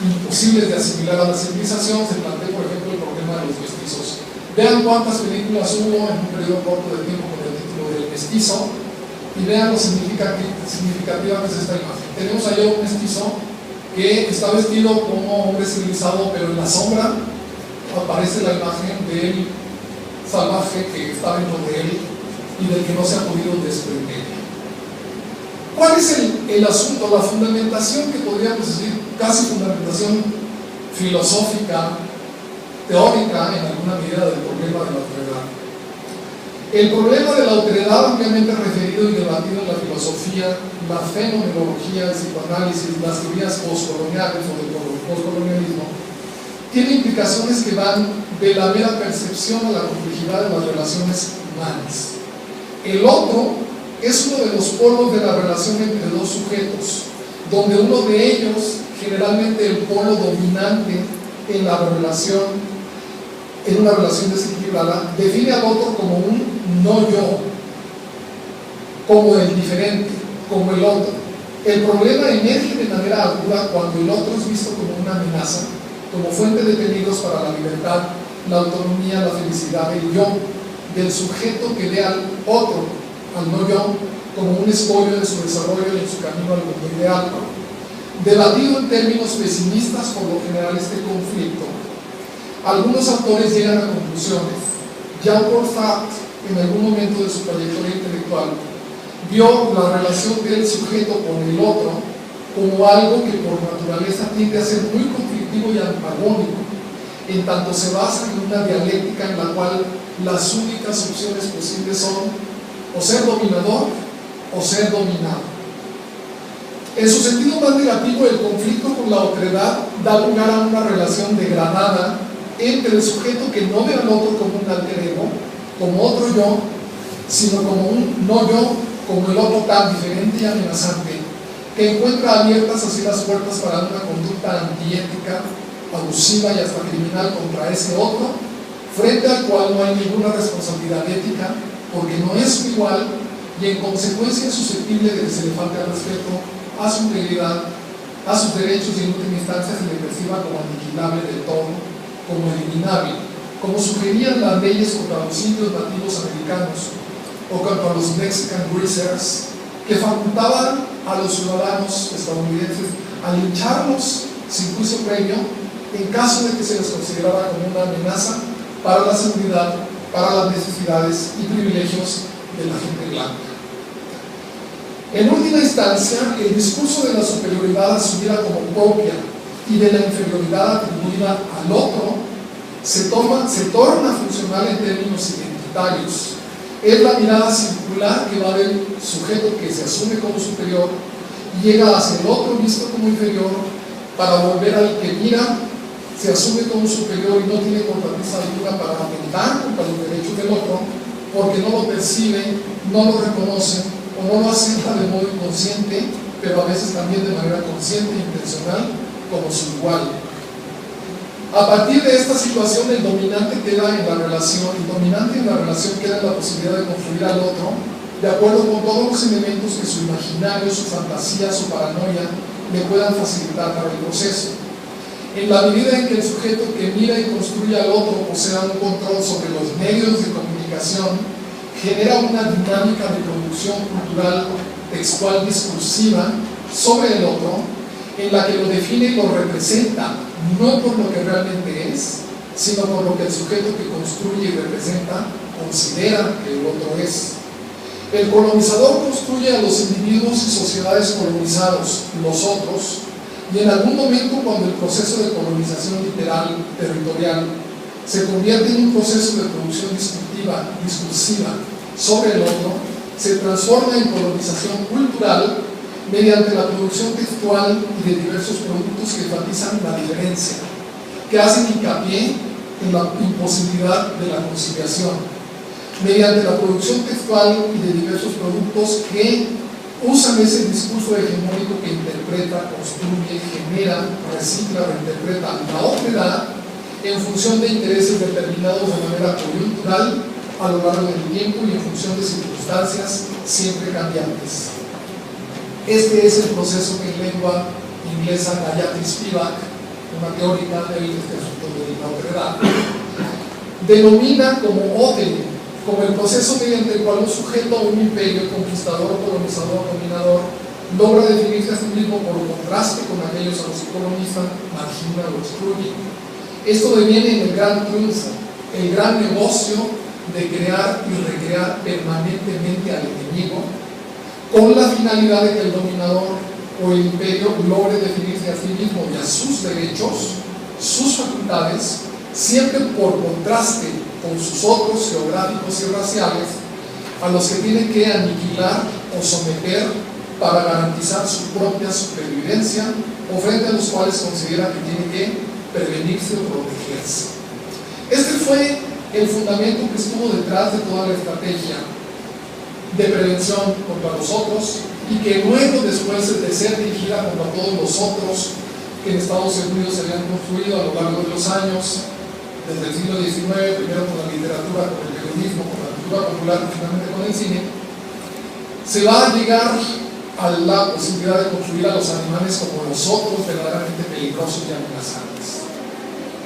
B: imposibles de asimilar a la civilización, se plantea, por ejemplo, el problema de los mestizos. Vean cuántas películas hubo en un periodo corto de tiempo con el título del mestizo, y vean lo significativa que es esta imagen. Tenemos allá un mestizo que está vestido como hombre civilizado, pero en la sombra aparece la imagen del salvaje que está dentro de él y del que no se ha podido desprender. ¿Cuál es el asunto? La fundamentación, que podríamos decir casi fundamentación filosófica, teórica en alguna medida, del problema de la autoridad. El problema de la autoridad, ampliamente referido y debatido en la filosofía, la fenomenología, el psicoanálisis, las teorías postcoloniales o del postcolonialismo, tiene implicaciones que van de la mera percepción a la complejidad de las relaciones humanas. El otro es uno de los polos de la relación entre dos sujetos, donde uno de ellos, generalmente el polo dominante en la relación, en una relación desequilibrada, define al otro como un no yo, como el diferente, como el otro. El problema emerge de manera aguda cuando el otro es visto como una amenaza, como fuente de peligros para la libertad, la autonomía, la felicidad, el yo del sujeto, que ve al otro, al no yo, como un escollo de su desarrollo y en su camino al mundo ideal. Debatido en términos pesimistas por lo general este conflicto, algunos autores llegan a conclusiones. Jean-Paul Sartre, en algún momento de su trayectoria intelectual, vio la relación del sujeto con el otro como algo que por naturaleza tiende a ser muy conflictivo y antagónico, en tanto se basa en una dialéctica en la cual las únicas opciones posibles son o ser dominador o ser dominado. En su sentido más negativo, el conflicto con la otredad da lugar a una relación degradada entre el sujeto que no ve al otro como un alter ego, como otro yo, sino como un no yo, como el otro tan diferente y amenazante, que encuentra abiertas así las puertas para una conducta antiética, abusiva y hasta criminal contra ese otro, frente al cual no hay ninguna responsabilidad ética, porque no es igual y en consecuencia es susceptible de que se le falte al respeto a su integridad, a sus derechos, y en última instancia se le perciba como aniquilable del todo, como eliminable, como sugerían las leyes contra los indios nativos americanos o contra los Mexican Greasers, que facultaban a los ciudadanos estadounidenses a lincharlos sin juicio previo en caso de que se les considerara como una amenaza para la seguridad, para las necesidades y privilegios de la gente blanca. En última instancia, el discurso de la superioridad asumida como propia y de la inferioridad atribuida al otro se torna funcional en términos identitarios. Es la mirada circular que va del sujeto que se asume como superior y llega hacia el otro visto como inferior para volver al que mira, se asume como superior y no tiene corteza alguna para atentar contra los derechos del otro porque no lo percibe, no lo reconoce o no lo acepta de modo inconsciente, pero a veces también de manera consciente e intencional como su igual. A partir de esta situación, el dominante queda en la relación queda en la posibilidad de construir al otro de acuerdo con todos los elementos que su imaginario, su fantasía, su paranoia le puedan facilitar para el proceso. En la medida en que el sujeto que mira y construye al otro posea un control sobre los medios de comunicación, genera una dinámica de producción cultural, textual, discursiva sobre el otro, en la que lo define y lo representa, no por lo que realmente es, sino por lo que el sujeto que construye y representa considera que el otro es. El colonizador construye a los individuos y sociedades colonizados, los otros, y en algún momento, cuando el proceso de colonización literal, territorial, se convierte en un proceso de producción discursiva sobre el otro, se transforma en colonización cultural mediante la producción textual y de diversos productos que enfatizan la diferencia, que hacen hincapié en la imposibilidad de la conciliación, mediante la producción textual y de diversos productos que usan ese discurso hegemónico que interpreta, construye, genera, recicla, reinterpreta la otredad en función de intereses determinados de manera coyuntural a lo largo del tiempo y en función de circunstancias siempre cambiantes. Este es el proceso que en lengua inglesa Gayatri Spivak, una teórica del asunto de la otredad, denomina como oteli, como el proceso mediante el cual un sujeto o un imperio conquistador, colonizador, dominador logra definirse a sí mismo por contraste con aquellos a los que colonizan, margina o excluye. Esto deviene en el gran triunfo, el gran negocio de crear y recrear permanentemente al enemigo, con la finalidad de que el dominador o el imperio logre definirse a sí mismo y a sus derechos, sus facultades, siempre por contraste con sus otros geográficos y raciales, a los que tiene que aniquilar o someter para garantizar su propia supervivencia, o frente a los cuales considera que tiene que prevenirse o protegerse. Este fue el fundamento que estuvo detrás de toda la estrategia de prevención contra los otros, y que luego, después de ser dirigida contra todos los otros que en Estados Unidos se habían construido a lo largo de los años, desde el siglo XIX, primero con la literatura, con el periodismo, con la cultura popular y finalmente con el cine, se va a llegar a la posibilidad de construir a los animales como los otros verdaderamente peligrosos y amenazantes.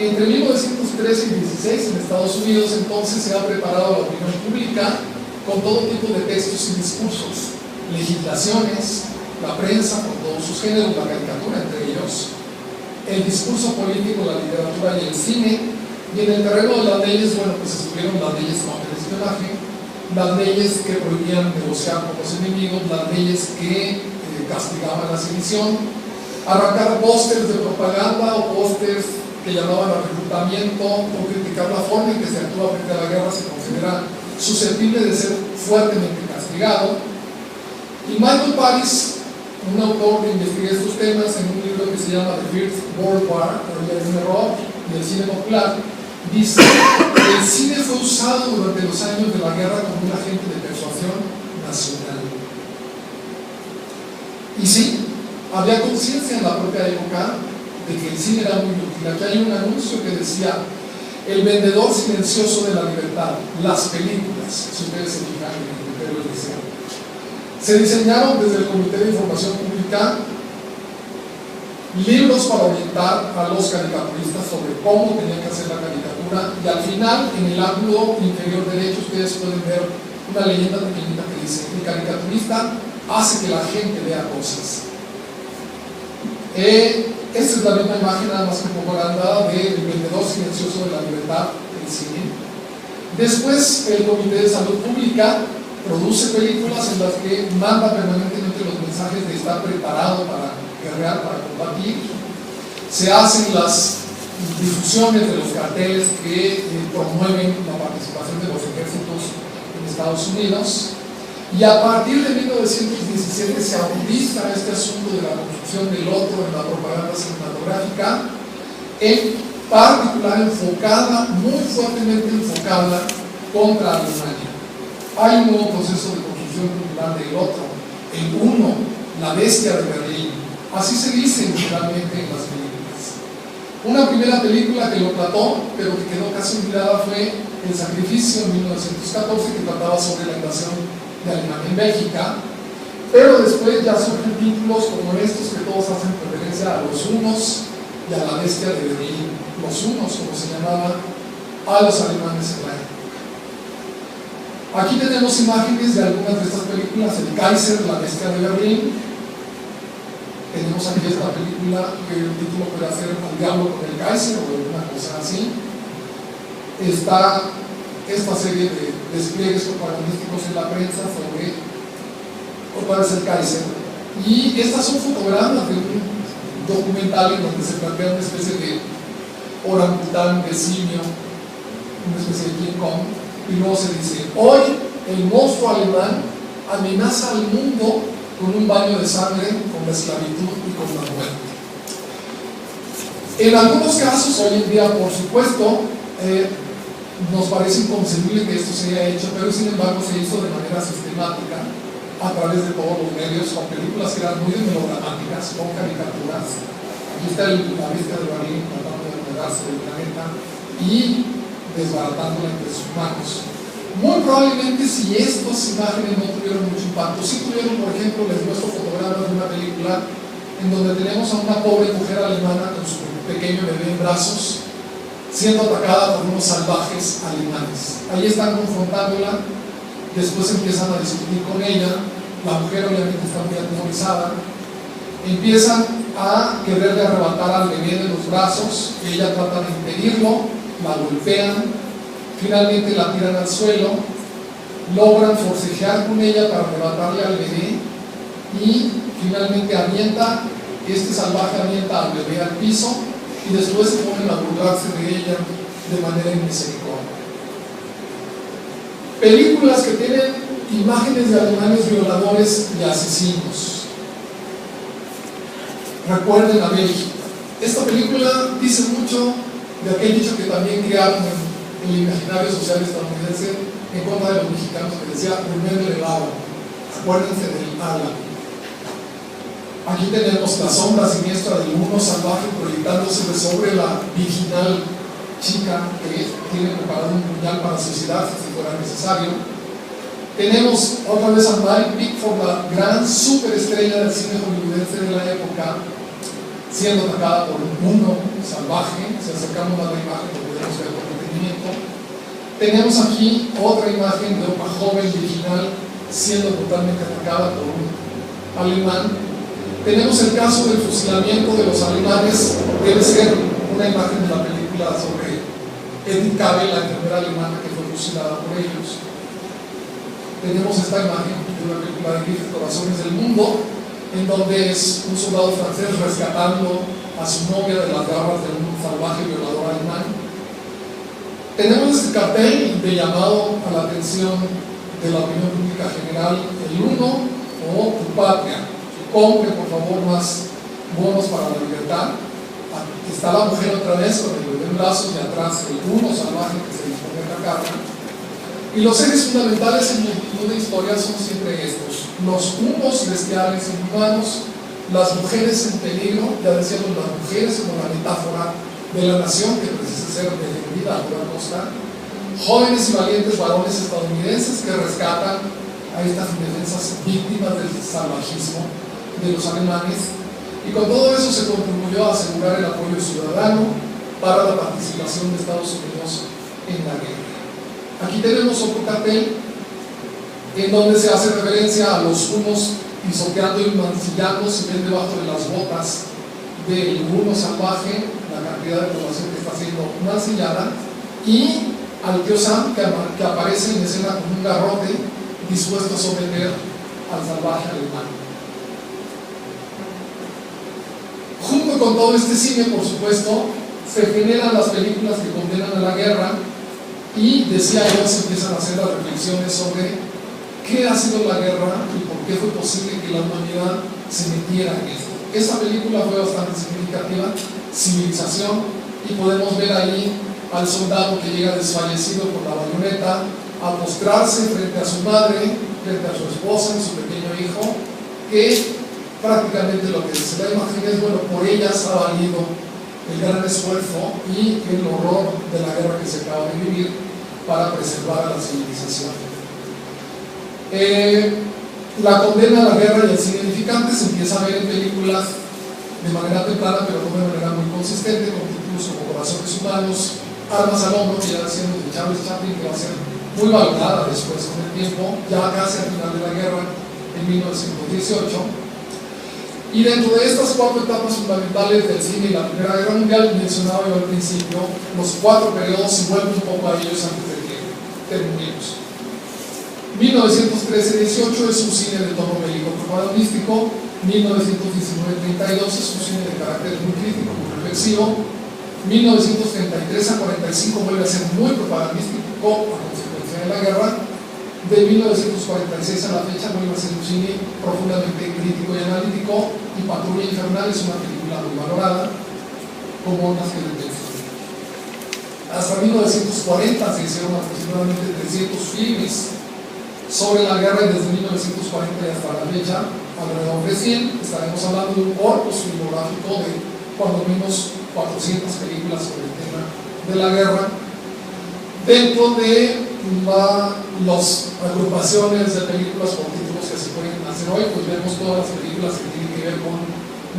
B: Entre 1913 y 16 en Estados Unidos entonces se ha preparado la opinión pública con todo tipo de textos y discursos, legislaciones, la prensa con todos sus géneros, la caricatura entre ellos, el discurso político, la literatura y el cine. Y en el terreno de las leyes, bueno, pues estuvieron las leyes contra el espionaje, las leyes que prohibían negociar con los enemigos, las leyes que castigaban la sedición, arrancar pósters de propaganda o pósters que llamaban a reclutamiento o criticar la forma en que se actúa frente a la guerra se considera susceptible de ser fuertemente castigado. Y Michael Paris, un autor que investiga estos temas en un libro que se llama The First World War, el error y el cine popular, dice que el cine fue usado durante los años de la guerra como un agente de persuasión nacional. Y sí, había conciencia en la propia época de que el cine era muy útil. Aquí hay un anuncio que decía: el vendedor silencioso de la libertad, las películas, si ustedes se fijan en el criterio del diseño. Se diseñaron desde el Comité de Información Pública libros para orientar a los caricaturistas sobre cómo tenían que hacer la caricatura, y al final, en el ángulo inferior derecho, ustedes pueden ver una leyenda pequeñita que dice: el caricaturista hace que la gente vea cosas. Esta es la misma imagen, nada más que un poco agrandada, del vendedor silencioso de la libertad, el cine. Después, el Comité de Salud Pública produce películas en las que manda permanentemente los mensajes de estar preparado para guerrear, para combatir. Se hacen las difusiones de los carteles que promueven la participación de los ejércitos en Estados Unidos. Y a partir de 1917 se agudiza este asunto de la construcción del otro en la propaganda cinematográfica, en particular enfocada, muy fuertemente enfocada contra Alemania. Hay un nuevo proceso de construcción cultural del otro, el uno, la bestia de Berlín. Así se dice generalmente en las películas. Una primera película que lo trató, pero que quedó casi olvidada, fue El Sacrificio en 1914, que trataba sobre la invasión de Alemania en Bélgica, pero después ya surgen títulos como estos que todos hacen referencia a los hunos y a la bestia de Berlín. Los hunos, como se llamaba a los alemanes en la época. Aquí tenemos imágenes de algunas de estas películas: El Kaiser, la bestia de Berlín. Tenemos aquí esta película que el título puede hacer Al diablo con el Kaiser o alguna cosa así. Está esta serie de despliegues propagandísticos en la prensa sobre cuál es el Kaiser. Y estas son fotogramas de un documental en donde se plantea una especie de orangután, de simio, una especie de King Kong, y luego se dice: hoy el monstruo alemán amenaza al mundo con un baño de sangre, con la esclavitud y con la muerte. En algunos casos, hoy en día, por supuesto, nos parece inconcebible que esto se haya hecho, pero sin embargo se hizo de manera sistemática a través de todos los medios, con películas que eran muy melodramáticas, con caricaturas. Aquí está la bestia de Berlín tratando de apoderarse del planeta y desbaratándola entre sus manos. Muy probablemente, si estas imágenes no tuvieron mucho impacto, sí tuvieron, por ejemplo, les muestro fotogramas de una película en donde tenemos a una pobre mujer alemana con su pequeño bebé en brazos, siendo atacada por unos salvajes alemanes. Ahí están confrontándola, después empiezan a discutir con ella, la mujer obviamente está muy atemorizada, empiezan a quererle arrebatar al bebé de los brazos, ella trata de impedirlo, la golpean, finalmente la tiran al suelo, logran forcejear con ella para arrebatarle al bebé y finalmente este salvaje avienta al bebé al piso y después se ponen a burlarse de ella de manera inmisericordia. Películas que tienen imágenes de alemanes violadores y asesinos. Recuerden a Bélgica. Esta película dice mucho de aquel dicho que también crearon en el imaginario social estadounidense en contra de los mexicanos, que decía: remember el ala, acuérdense del ala. Aquí tenemos la sombra siniestra del uno salvaje proyectándose sobre la virginal chica que tiene preparado un puñal para suicidarse si fuera necesario. Tenemos otra vez a Mary Pickford, la gran superestrella del cine hollywoodense de la época, siendo atacada por un uno salvaje. Si acercamos a la imagen lo podemos ver con detenimiento. Tenemos aquí otra imagen de una joven virginal siendo totalmente atacada por un alemán. Tenemos el caso del fusilamiento de los alemanes, debe ser una imagen de la película sobre Edith Cavell, la enfermera alemana que fue fusilada por ellos. Tenemos esta imagen de una película de Griffith, Corazones del Mundo, en donde es un soldado francés rescatando a su novia de las garras de un salvaje violador alemán. Tenemos este cartel de llamado a la atención de la opinión pública general: el uno o tu patria. Compre por favor más bonos para la libertad. Aquí está la mujer otra vez con el bebé en brazos y atrás el uno salvaje que se dispone a atacarla. Y los seres fundamentales en multitud de historias son siempre estos: los unos bestiales inhumanos, las mujeres en peligro, ya decíamos, las mujeres como la metáfora de la nación que precisa ser defendida a toda costa, jóvenes y valientes varones estadounidenses que rescatan a estas indefensas víctimas del salvajismo de los alemanes, y con todo eso se contribuyó a asegurar el apoyo ciudadano para la participación de Estados Unidos en la guerra. Aquí tenemos otro cartel en donde se hace referencia a los unos pisoteando y mancillando, si ven debajo de las botas del uno salvaje, la cantidad de población que está siendo mancillada, y al tío Sam que aparece en escena con un garrote dispuesto a someter al salvaje alemán. Junto con todo este cine, por supuesto, se generan las películas que condenan a la guerra y, decía yo, se empiezan a hacer las reflexiones sobre qué ha sido la guerra y por qué fue posible que la humanidad se metiera en esto. Esa película fue bastante significativa, Civilización, y podemos ver ahí al soldado que llega desfallecido por la bayoneta a postrarse frente a su madre, frente a su esposa y su pequeño hijo, que prácticamente lo que se da imagen es, bueno, por ellas ha valido el gran esfuerzo y el horror de la guerra que se acaba de vivir para preservar a la civilización. La condena a la guerra y el significante se empieza a ver en películas de manera temprana, pero no de manera muy consistente, con títulos como Corazones Humanos, Armas al Hombro, que ya decíamos de Charles Chaplin, que va a ser muy valorada después con el tiempo, ya casi al final de la guerra, en 1918. Y dentro de estas cuatro etapas fundamentales del cine y la Primera Guerra Mundial, mencionaba yo al principio los cuatro periodos y vuelvo un poco a ellos antes de que terminemos. 1913-18 es un cine de tono bélico propagandístico, 1919-32 es un cine de carácter muy crítico, muy reflexivo, 1933-45 vuelve a ser muy propagandístico a consecuencia de la guerra, de 1946 a la fecha vuelve a ser un cine profundamente crítico y analítico, y Patrulla Infernal es una película muy valorada como una serie de textos. Hasta 1940 se hicieron aproximadamente 300 filmes sobre la guerra, y desde 1940 y hasta la fecha alrededor de 100. Estaremos hablando de un corpus filmográfico de cuando menos 400 películas sobre el tema de la guerra. Dentro de las agrupaciones de películas por títulos que se pueden hacer hoy, pues vemos todas las películas que tienen que ver con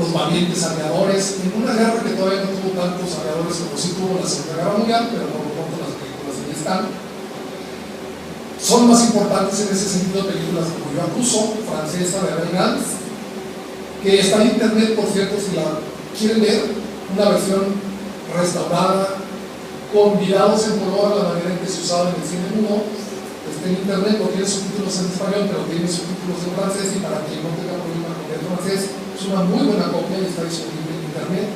B: los valientes aviadores en una guerra que todavía no tuvo tantos aviadores como sí tuvo la Segunda Guerra Mundial, pero por lo pronto las películas ahí están. Son más importantes en ese sentido películas como Yo Acuso, francesa de Reynald, que está en internet, por cierto, si la quieren ver, una versión restaurada con virados en color a la manera en que se usaba en el cine mudo. Está en internet, no tiene subtítulos en español, pero tiene subtítulos en francés, y para quien no tenga problema con el francés, es una muy buena copia y está disponible en internet.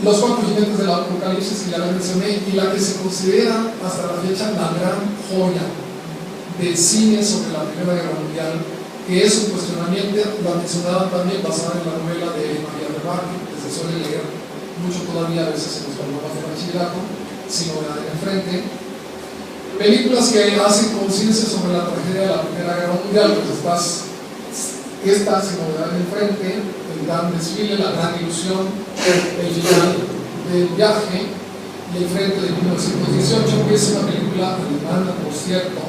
B: Los cuatro jinetes del Apocalipsis, que ya la mencioné, y la que se considera hasta la fecha la gran joya del cine sobre la Primera Guerra Mundial, que es un cuestionamiento, la mencionaba también, basada en la novela de María de Barque, que se suele leer mucho todavía a veces en los programas de bachillerato, sin novedad en el frente. Películas que hacen conciencia sobre la tragedia de la Primera Guerra Mundial, pues esta sin novedad en el frente, el gran desfile, la gran ilusión, el final del viaje, y el frente de 1918, que es una película alemana, por cierto.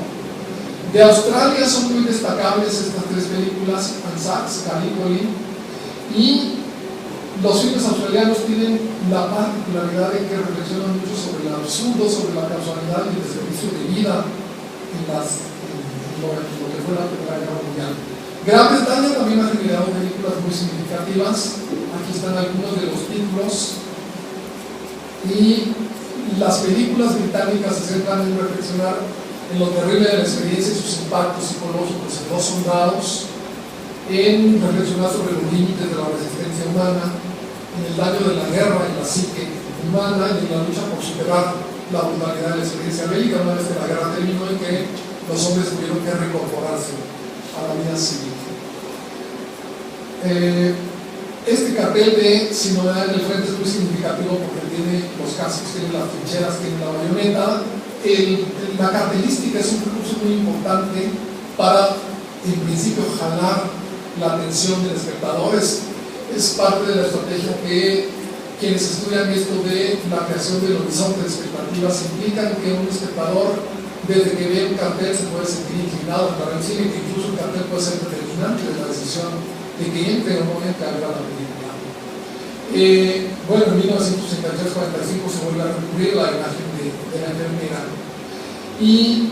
B: De Australia son muy destacables estas tres películas, Anzacs, Gallipoli, y los filmes australianos tienen la particularidad de que reflexionan mucho sobre el absurdo, sobre la casualidad y el desperdicio de vida en lo que fue la Primera Guerra Mundial. Gran Bretaña también ha generado películas muy significativas. Aquí están algunos de los títulos. Y las películas británicas se centran en reflexionar en lo terrible de la experiencia y sus impactos psicológicos en los soldados, en reflexionar sobre los límites de la resistencia humana, en el daño de la guerra en la psique humana y en la lucha por superar la brutalidad de la experiencia bélica una vez que la guerra terminó y que los hombres tuvieron que reincorporarse a la vida civil. Este cartel de Sin Novedad en el Frente es muy significativo porque tiene los cascos, tiene las trincheras, tiene la bayoneta. La cartelística es un recurso muy importante para, en principio, jalar la atención del espectador. Es parte de la estrategia que quienes estudian esto de la creación del horizonte de expectativas implican que un espectador, desde que ve un cartel, se puede sentir inclinado para el cine, que incluso el cartel puede ser determinante de la decisión de que entre o no entre a ver la película. Bueno, en 1963-45 se vuelve a recurrir a la imagen de la enfermera. Y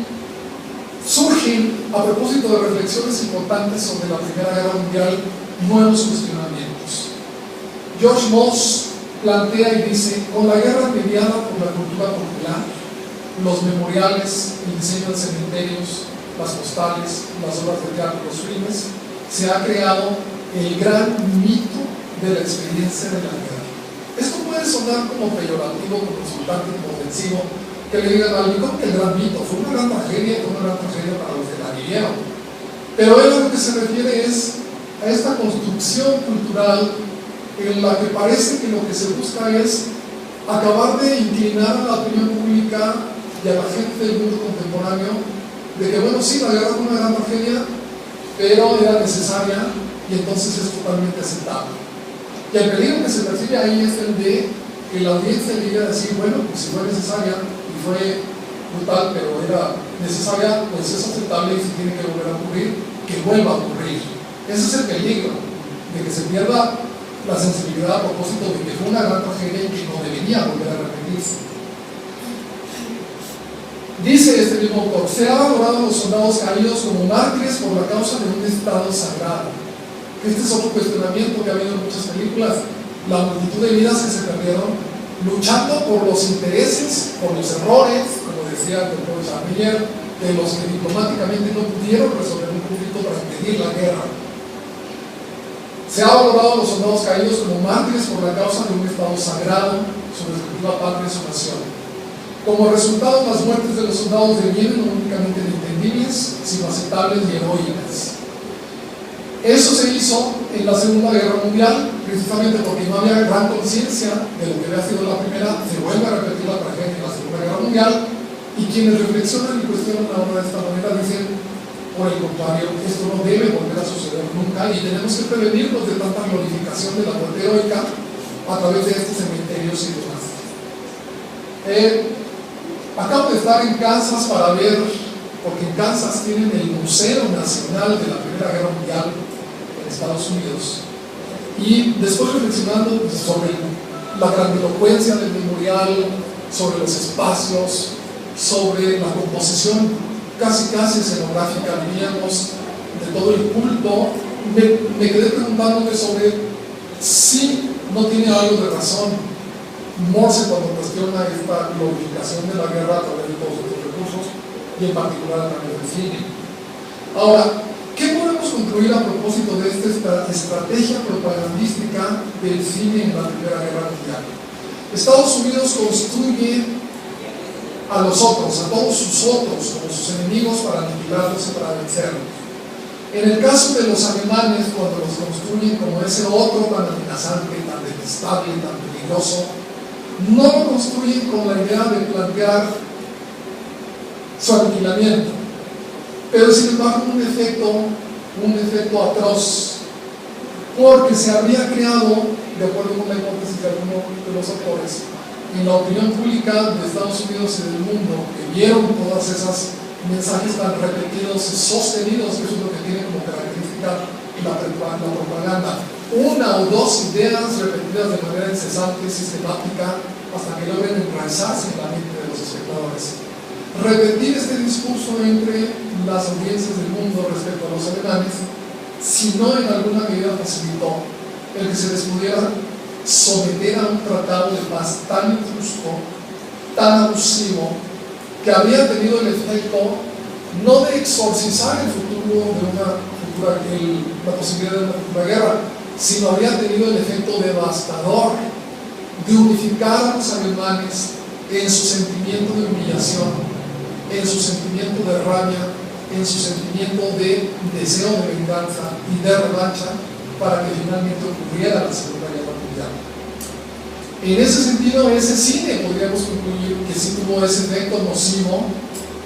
B: surgen, a propósito de reflexiones importantes sobre la Primera Guerra Mundial, nuevos cuestionamientos. George Moss plantea y dice: con la guerra mediada por la cultura popular, los memoriales, el diseño de cementerios, las postales, las obras de teatro, los filmes, se ha creado el gran mito de la experiencia de la guerra. Esto puede sonar como peyorativo, como insultante, como ofensivo, que le digan a alguien, como que el gran mito, fue una gran tragedia, para los que la vivieron. Pero él a lo que se refiere es a esta construcción cultural en la que parece que lo que se busca es acabar de inclinar a la opinión pública y a la gente del mundo contemporáneo de que, bueno, sí, la guerra fue una gran tragedia, pero era necesaria y entonces es totalmente aceptable. Y el peligro que se percibe ahí es el de que la audiencia llegue a decir, bueno, pues si fue necesaria y fue brutal, pero era necesaria, pues es aceptable y si tiene que volver a ocurrir, que vuelva a ocurrir. Ese es el peligro, de que se pierda la sensibilidad a propósito de que fue una gran tragedia y que no debería volver a repetirse. Dice este mismo autor, se ha valorado a los soldados caídos como mártires por la causa de un estado sagrado. Este es otro cuestionamiento que ha habido en muchas películas, la multitud de vidas que se perdieron luchando por los intereses, por los errores, como decía el doctor Charmiller, de los que diplomáticamente no pudieron resolver un conflicto para impedir la guerra. Se ha valorado a los soldados caídos como mártires por la causa de un estado sagrado, su respectiva patria y su nación. Como resultado, las muertes de los soldados de Yemen no únicamente inentendibles, sino aceptables y heroicas. Eso se hizo en la Segunda Guerra Mundial, precisamente porque no había gran conciencia de lo que había sido la primera. Se vuelve a repetir la tragedia en la Segunda Guerra Mundial, y quienes reflexionan y cuestionan ahora de esta manera dicen, por el contrario, esto no debe volver a suceder nunca y tenemos que prevenirnos de tanta glorificación de la muerte heroica a través de estos cementerios y demás. Acabo de estar en Kansas para ver, porque en Kansas tienen el Museo Nacional de la Primera Guerra Mundial en Estados Unidos, y después reflexionando sobre la grandilocuencia del memorial, sobre los espacios, sobre la composición casi escenográfica, diríamos, de todo el culto, me quedé preguntándome sobre si no tiene algo de razón Morse cuando cuestiona esta glorificación de la guerra a través de todos estos recursos y en particular a través del cine. Ahora, ¿qué podemos concluir a propósito de esta estrategia propagandística del cine en la Primera Guerra Mundial? Estados Unidos construye a los otros, a todos sus otros, como sus enemigos, para aniquilarlos y para vencerlos. En el caso de los alemanes, cuando los construyen como ese otro tan amenazante, tan detestable, tan peligroso, no lo construyen con la idea de plantear su aniquilamiento, pero sin embargo un efecto atroz, porque se habría creado, de acuerdo con la hipótesis de algunos de los autores, en la opinión pública de Estados Unidos y del mundo, que vieron todas esas mensajes tan repetidos y sostenidos, que es lo que tiene como característica la propaganda, una o dos ideas repetidas de manera incesante, sistemática, hasta que logren enraizarse en la mente de los espectadores. Repetir este discurso entre las audiencias del mundo respecto a los alemanes, si no en alguna medida facilitó el que se les pudiera someter a un tratado de paz tan injusto, tan abusivo, que habría tenido el efecto no de exorcizar el futuro de la posibilidad de una futura guerra, sino habría tenido el efecto devastador de unificar a los alemanes en su sentimiento de humillación, en su sentimiento de rabia, en su sentimiento de deseo de venganza y de revancha, para que finalmente ocurriera la Segunda Guerra Mundial. En ese sentido, ese cine podríamos concluir que sí tuvo ese efecto nocivo,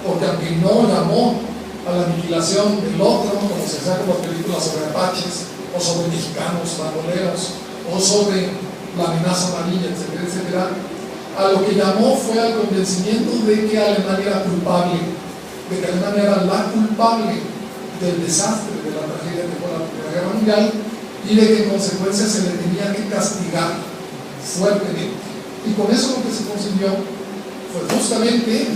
B: porque aunque no llamó a la aniquilación del otro, como se hacía con las películas sobre apaches, o sobre mexicanos, bandoleros, o sobre la amenaza amarilla, etcétera, etcétera, a lo que llamó fue al convencimiento de que Alemania era culpable, de que Alemania era la culpable del desastre, de la tragedia que fue la Primera Guerra Mundial, y de que en consecuencia se le tenía que castigar fuertemente. Y con eso lo que se consiguió fue justamente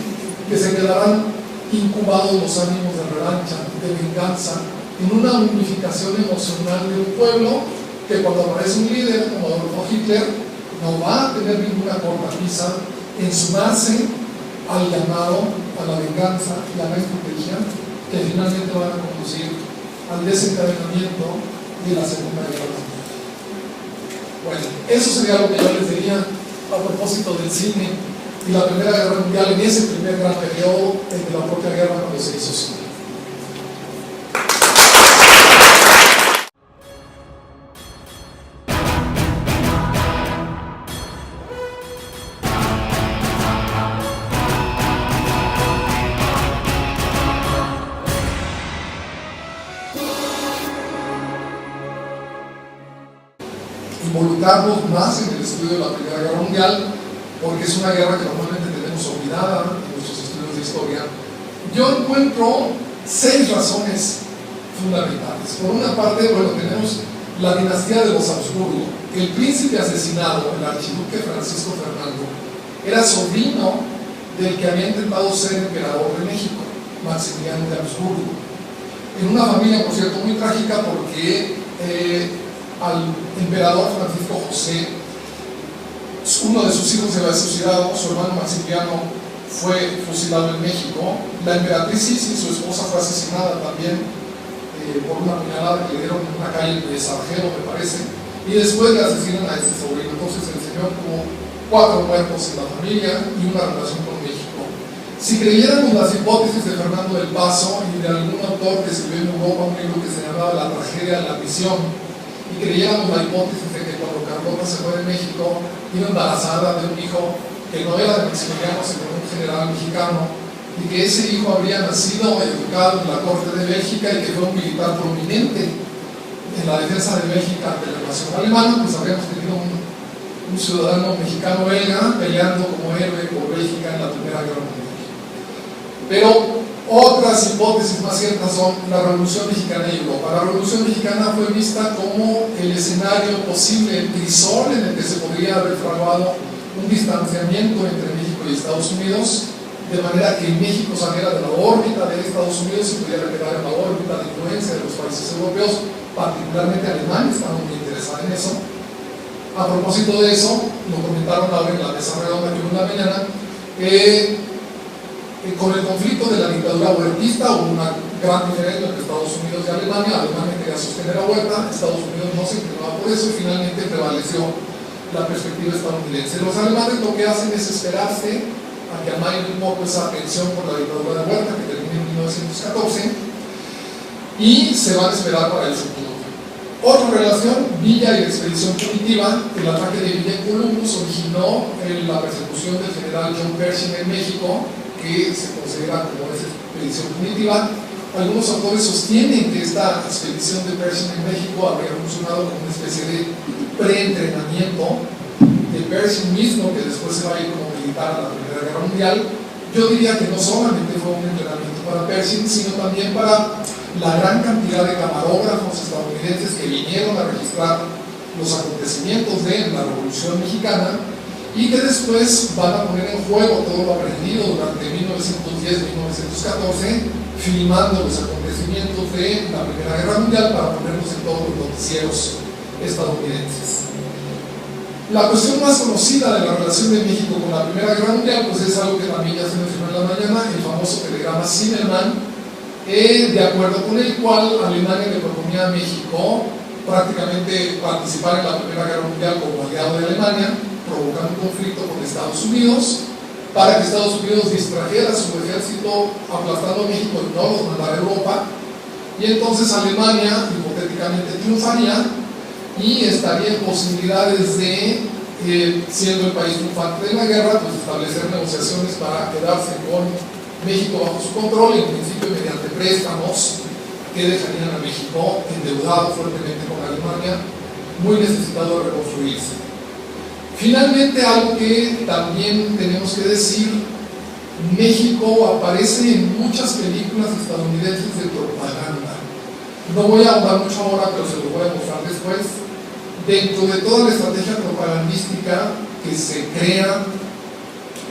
B: que se quedaran incubados los ánimos de revancha, de venganza, en una unificación emocional de un pueblo que cuando aparece un líder como Adolfo Hitler no va a tener ninguna cortapisa en sumarse al llamado, a la venganza y a la estrategia que finalmente van a conducir al desencadenamiento de la Segunda Guerra Mundial. Bueno, eso sería lo que yo les diría a propósito del cine y la Primera Guerra Mundial en ese primer gran periodo de la propia guerra cuando se hizo cine. Involucrarnos más en el estudio de la Primera Guerra Mundial, porque es una guerra que normalmente tenemos olvidada en nuestros estudios de historia. Yo encuentro 6 razones fundamentales. Por una parte, bueno, tenemos la dinastía de los Habsburgo. El príncipe asesinado, el archiduque Francisco Fernando, era sobrino del que había intentado ser emperador de México, Maximiliano de Habsburgo. En una familia, por cierto, muy trágica, porque al emperador Francisco José, uno de sus hijos se había suicidado, su hermano Maximiliano fue fusilado en México, la emperatriz Sisi, su esposa, fue asesinada también por una puñalada que le dieron en una calle de Sargero, me parece, y después le asesinan a este sobrino. Entonces el señor tuvo 4 muertos en la familia y una relación con México. Si creyéramos las hipótesis de Fernando del Paso y de algún autor que escribió en Europa un libro que se llamaba La tragedia de la misión, y creyéramos la hipótesis de que cuando Carlota se fue de México iba embarazada de un hijo que no era de Maximiliano, sino de un general mexicano, y que ese hijo habría nacido y educado en la corte de Bélgica y que fue un militar prominente en la defensa de Bélgica ante la invasión alemana, pues habríamos tenido un ciudadano mexicano-belga peleando como héroe por Bélgica en la Primera Guerra Mundial. Pero otras hipótesis más ciertas son la Revolución Mexicana y Europa. La Revolución Mexicana fue vista como el escenario posible, el crisol en el que se podría haber fraguado un distanciamiento entre México y Estados Unidos, de manera que México saliera de la órbita de Estados Unidos y pudiera quedar en la órbita de influencia de los países europeos, particularmente Alemania, estaba muy interesada en eso. A propósito de eso, lo comentaron ahora en la mesa redonda que hubo una mañana, con el conflicto de la dictadura huertista hubo una gran diferencia entre Estados Unidos y Alemania. Alemania quería sostener a Huerta, Estados Unidos no se inclinaba por eso y finalmente prevaleció la perspectiva estadounidense. Los alemanes lo que hacen es esperarse a que amaine un poco esa tensión por la dictadura de Huerta, que termina en 1914, y se van a esperar para el futuro. Otra relación, Villa y la expedición punitiva. El ataque de Villa en Columbus originó la persecución del general John Pershing en México, que se considera como esa expedición punitiva. Algunos autores sostienen que esta expedición de Pershing en México habría funcionado como una especie de preentrenamiento de Pershing mismo, que después se va a ir como militar a la Primera Guerra Mundial. Yo diría que no solamente fue un entrenamiento para Pershing, sino también para la gran cantidad de camarógrafos estadounidenses que vinieron a registrar los acontecimientos de la Revolución Mexicana y que después van a poner en juego todo lo aprendido durante 1910-1914, filmando los acontecimientos de la Primera Guerra Mundial para ponerlos en todos los noticieros estadounidenses. La cuestión más conocida de la relación de México con la Primera Guerra Mundial, pues es algo que también ya se mencionó en la mañana, el famoso telegrama Zimmermann, de acuerdo con el cual Alemania le proponía a México prácticamente participar en la Primera Guerra Mundial como aliado de Alemania, provocando un conflicto con Estados Unidos, para que Estados Unidos distrajera su ejército aplastando a México y no los mandara a Europa, y entonces Alemania hipotéticamente triunfaría y estaría en posibilidades de, siendo el país triunfante de la guerra, pues establecer negociaciones para quedarse con México bajo su control, en principio mediante préstamos que dejarían a México endeudado fuertemente con Alemania, muy necesitado de reconstruirse. Finalmente, algo que también tenemos que decir, México aparece en muchas películas estadounidenses de propaganda. No voy a ahondar mucho ahora, pero se lo voy a mostrar después. Dentro de toda la estrategia propagandística que se crea,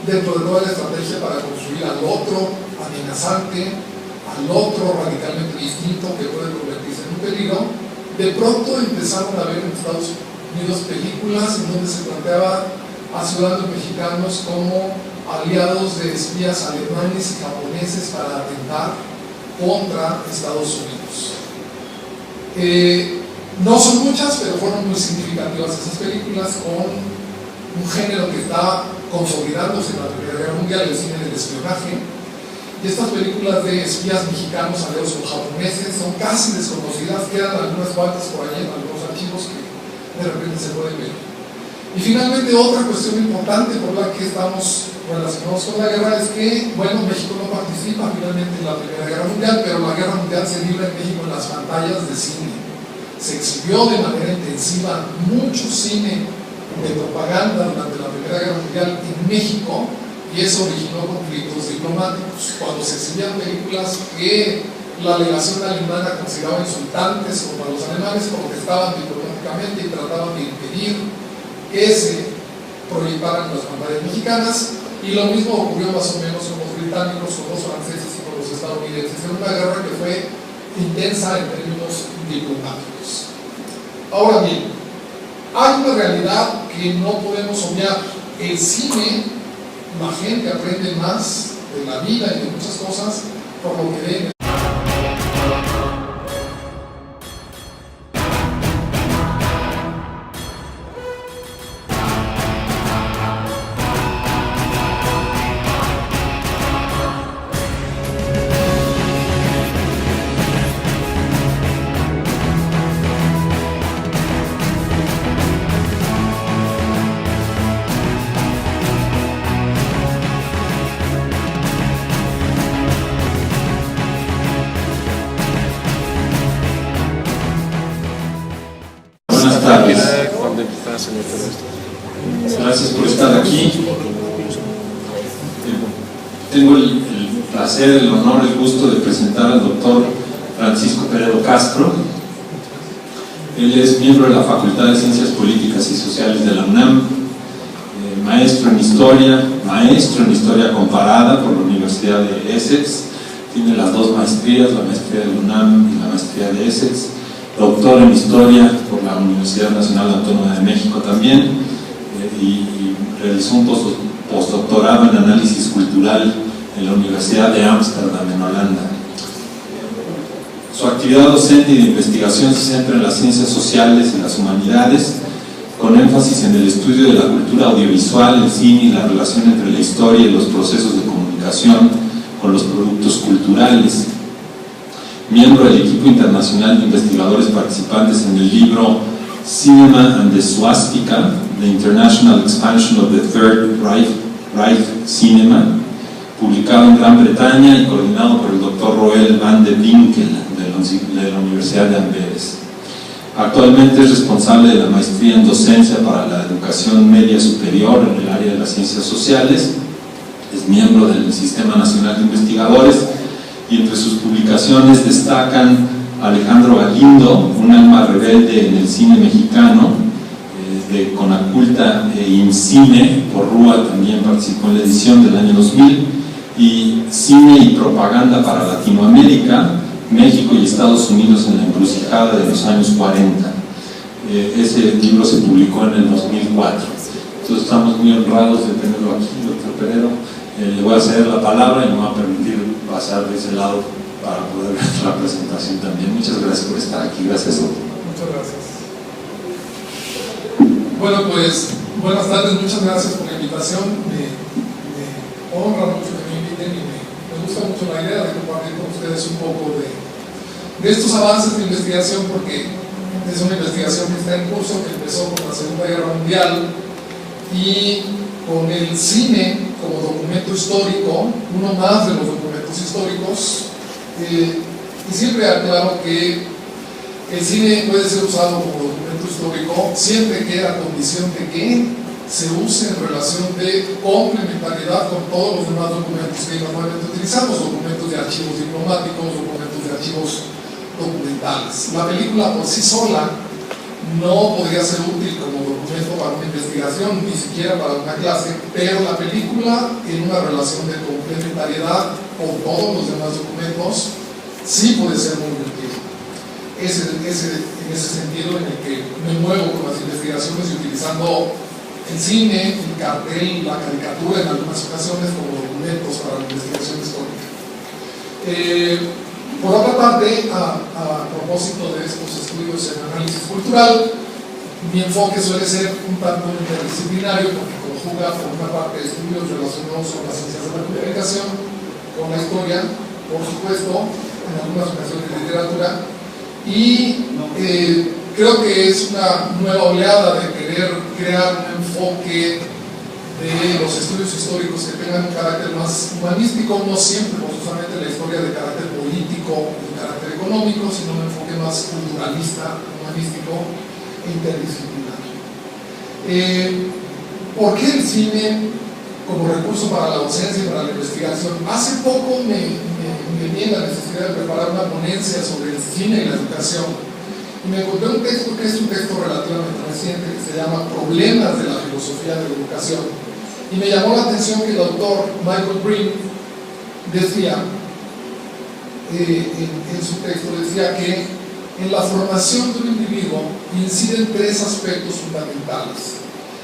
B: dentro de toda la estrategia para construir al otro amenazante, al otro radicalmente distinto que puede convertirse en un peligro, de pronto empezaron a ver en Estados Unidos películas en donde se planteaba a ciudadanos mexicanos como aliados de espías alemanes y japoneses para atentar contra Estados Unidos. No son muchas, pero fueron muy significativas esas películas, con un género que está consolidándose en la Primera Guerra Mundial, el cine del espionaje. Y estas películas de espías mexicanos aliados con japoneses son casi desconocidas, quedan algunas cuantas por ahí en algunos archivos que de repente se pueden ver. Y finalmente, otra cuestión importante por la que estamos relacionados con la guerra es que, bueno, México no participa finalmente en la Primera Guerra Mundial, pero la Guerra Mundial se libra en México en las pantallas de cine. Se exhibió de manera intensiva mucho cine de propaganda durante la Primera Guerra Mundial en México, y eso originó conflictos diplomáticos. Cuando se exhibían películas que la legación alemana consideraba insultantes contra los alemanes, protestaban diplomáticamente y trataban de impedir que se proyectaran las pantallas mexicanas, y lo mismo ocurrió más o menos con los británicos, con los franceses y con los estadounidenses, en una guerra que fue intensa en términos diplomáticos. Ahora bien, hay una realidad que no podemos obviar. El cine, la gente aprende más de la vida y de muchas cosas por lo que ven.
A: Buenas tardes. Gracias por estar aquí. Tengo el placer, el honor, el gusto de presentar al doctor Francisco Peredo Castro. Él es miembro de la Facultad de Ciencias Políticas y Sociales de la UNAM, maestro en Historia Comparada por la Universidad de Essex. Tiene las dos maestrías, la maestría de la UNAM y la maestría de Essex. Doctor en Historia por la Universidad Nacional Autónoma de México también, y realizó un postdoctorado en Análisis Cultural en la Universidad de Ámsterdam, en Holanda. Su actividad docente y de investigación se centra en las ciencias sociales y las humanidades, con énfasis en el estudio de la cultura audiovisual, el cine y la relación entre la historia y los procesos de comunicación con los productos culturales. Miembro del equipo internacional de investigadores participantes en el libro Cinema and the Swastika, The International Expansion of the Third Reich Cinema, publicado en Gran Bretaña y coordinado por el Dr. Roel van de Winkel de la Universidad de Amberes. Actualmente es responsable de la maestría en docencia para la educación media superior en el área de las ciencias sociales. Es miembro del Sistema Nacional de Investigadores, y entre sus publicaciones destacan Alejandro Galindo, un alma rebelde en el cine mexicano, de Conaculta e Incine, por Rúa también participó en la edición del año 2000, y Cine y Propaganda para Latinoamérica, México y Estados Unidos en la encrucijada de los años 40. Ese libro se publicó en el 2004. Entonces estamos muy honrados de tenerlo aquí, doctor Peredo. Le voy a ceder la palabra y me va a permitir pasar de ese lado para poder ver la presentación también. Muchas gracias por estar aquí. Gracias.
B: Muchas gracias. Bueno, pues, buenas tardes. Muchas gracias por la invitación. Me honra mucho que me inviten, y me gusta mucho la idea de compartir con ustedes un poco de estos avances de investigación, porque es una investigación que está en curso, que empezó con la Segunda Guerra Mundial y con el cine como documento histórico, uno más de los documentos históricos, y siempre aclaro que el cine puede ser usado como documento histórico siempre que a condición de que se use en relación de complementariedad con todos los demás documentos que normalmente utilizamos, documentos de archivos diplomáticos, documentos de archivos documentales. La película por sí sola no podría ser útil como documento para una investigación, ni siquiera para una clase, pero la película, en una relación de complementariedad con todos los demás documentos, sí puede ser muy útil. En ese sentido en el que me muevo con las investigaciones y utilizando el cine, el cartel, la caricatura en algunas ocasiones como documentos para la investigación histórica. Por otra parte, a propósito de estos estudios en análisis cultural, mi enfoque suele ser un tanto interdisciplinario porque conjuga por una parte estudios relacionados con las ciencias de la comunicación, con la historia, por supuesto, en algunas ocasiones de literatura, y creo que es una nueva oleada de querer crear un enfoque de los estudios históricos que tengan un carácter más humanístico, no siempre forzosamente la historia de carácter político, de carácter económico, sino un enfoque más culturalista, humanístico e interdisciplinario. ¿Por qué el cine como recurso para la docencia y para la investigación? Hace poco me vi en la necesidad de preparar una ponencia sobre el cine y la educación y me encontré un texto que es un texto relativamente reciente que se llama Problemas de la filosofía de la educación, y me llamó la atención que el autor Michael Green decía en su texto decía que en la formación de un individuo inciden tres aspectos fundamentales.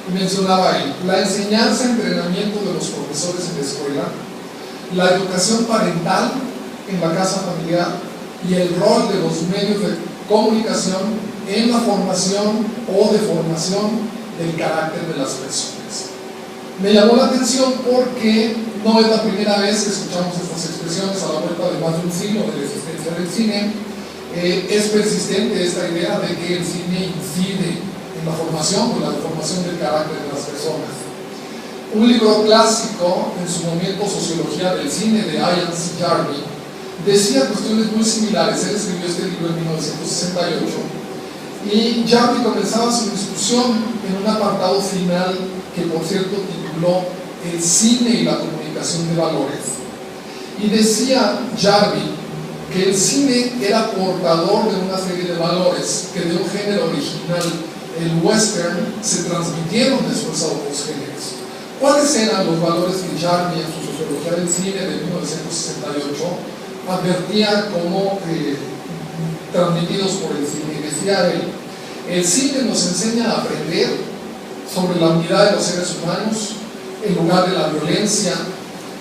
B: Y mencionaba él: la enseñanza, entrenamiento de los profesores en la escuela, la educación parental en la casa familiar y el rol de los medios de comunicación en la formación o deformación del carácter de las personas. Me llamó la atención porque no es la primera vez que escuchamos estas expresiones a la vuelta de más de un siglo de la existencia del cine. Es persistente esta idea de que el cine incide en la formación o la deformación del carácter de las personas. Un libro clásico, en su momento Sociología del Cine, de Ian C. Jarvie, decía cuestiones muy similares. Él escribió este libro en 1968 y Jarvie comenzaba su discusión en un apartado final que, por cierto, tituló El cine y la comunicación de valores. Y decía Jarvie que el cine era portador de una serie de valores que de un género original, el western, se transmitieron después a otros géneros. ¿Cuáles eran los valores que Jarvie en su Sociología del Cine de 1968 advertía como transmitidos por el cine? Decía él: el cine nos enseña a aprender sobre la unidad de los seres humanos, el lugar de la violencia,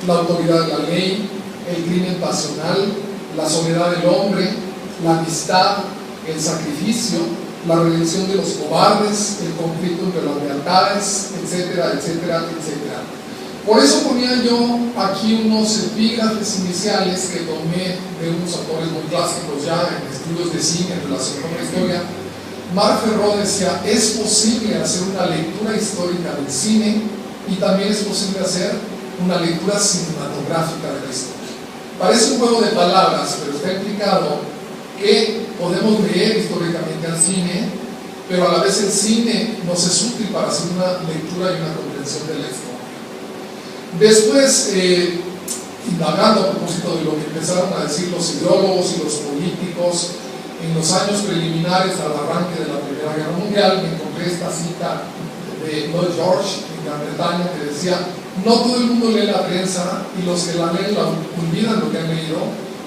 B: la autoridad de la ley, el crimen pasional, la soledad del hombre, la amistad, el sacrificio, la redención de los cobardes, el conflicto entre las lealtades, etcétera, etcétera, etcétera. Por eso ponía yo aquí unos epígrafes iniciales que tomé de unos autores muy clásicos ya en estudios de cine en relación con la historia. Marc Ferró decía: es posible hacer una lectura histórica del cine y también es posible hacer una lectura cinematográfica de la historia. Parece un juego de palabras, pero está implicado que podemos leer históricamente al cine, pero a la vez el cine nos es útil para hacer una lectura y una comprensión de la historia. Después, indagando a propósito de lo que empezaron a decir los ideólogos y los políticos en los años preliminares al arranque de la Primera Guerra Mundial, me encontré esta cita de Lloyd George en Gran Bretaña que decía: no todo el mundo lee la prensa y los que la leen olvidan lo que han leído,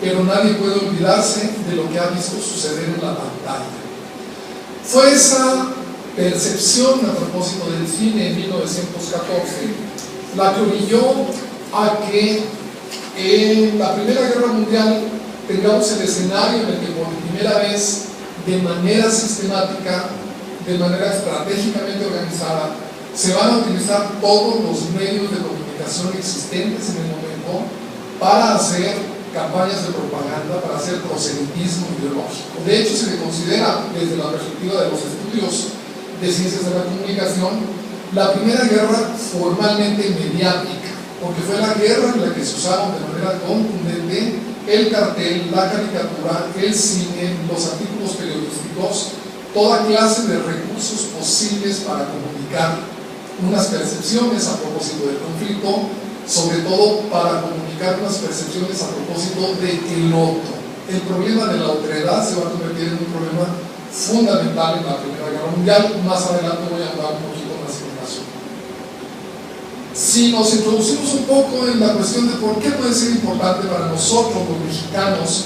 B: pero nadie puede olvidarse de lo que ha visto suceder en la pantalla. Fue esa percepción a propósito del cine en 1914 la que orilló a que en la Primera Guerra Mundial tengamos el escenario en el que por primera vez, de manera sistemática, de manera estratégicamente organizada, se van a utilizar todos los medios de comunicación existentes en el momento para hacer campañas de propaganda, para hacer proselitismo ideológico. De hecho, se le considera, desde la perspectiva de los estudios de ciencias de la comunicación, la Primera Guerra formalmente mediática, porque fue la guerra en la que se usaron de manera contundente el cartel, la caricatura, el cine, los artículos periodísticos, toda clase de recursos posibles para comunicar unas percepciones a propósito del conflicto, sobre todo para comunicar unas percepciones a propósito del otro. El problema de la otredad se va a convertir en un problema fundamental en la Primera Guerra Mundial. Más adelante voy a hablar un poquito más en eso. Si nos introducimos un poco en la cuestión de por qué puede ser importante para nosotros los mexicanos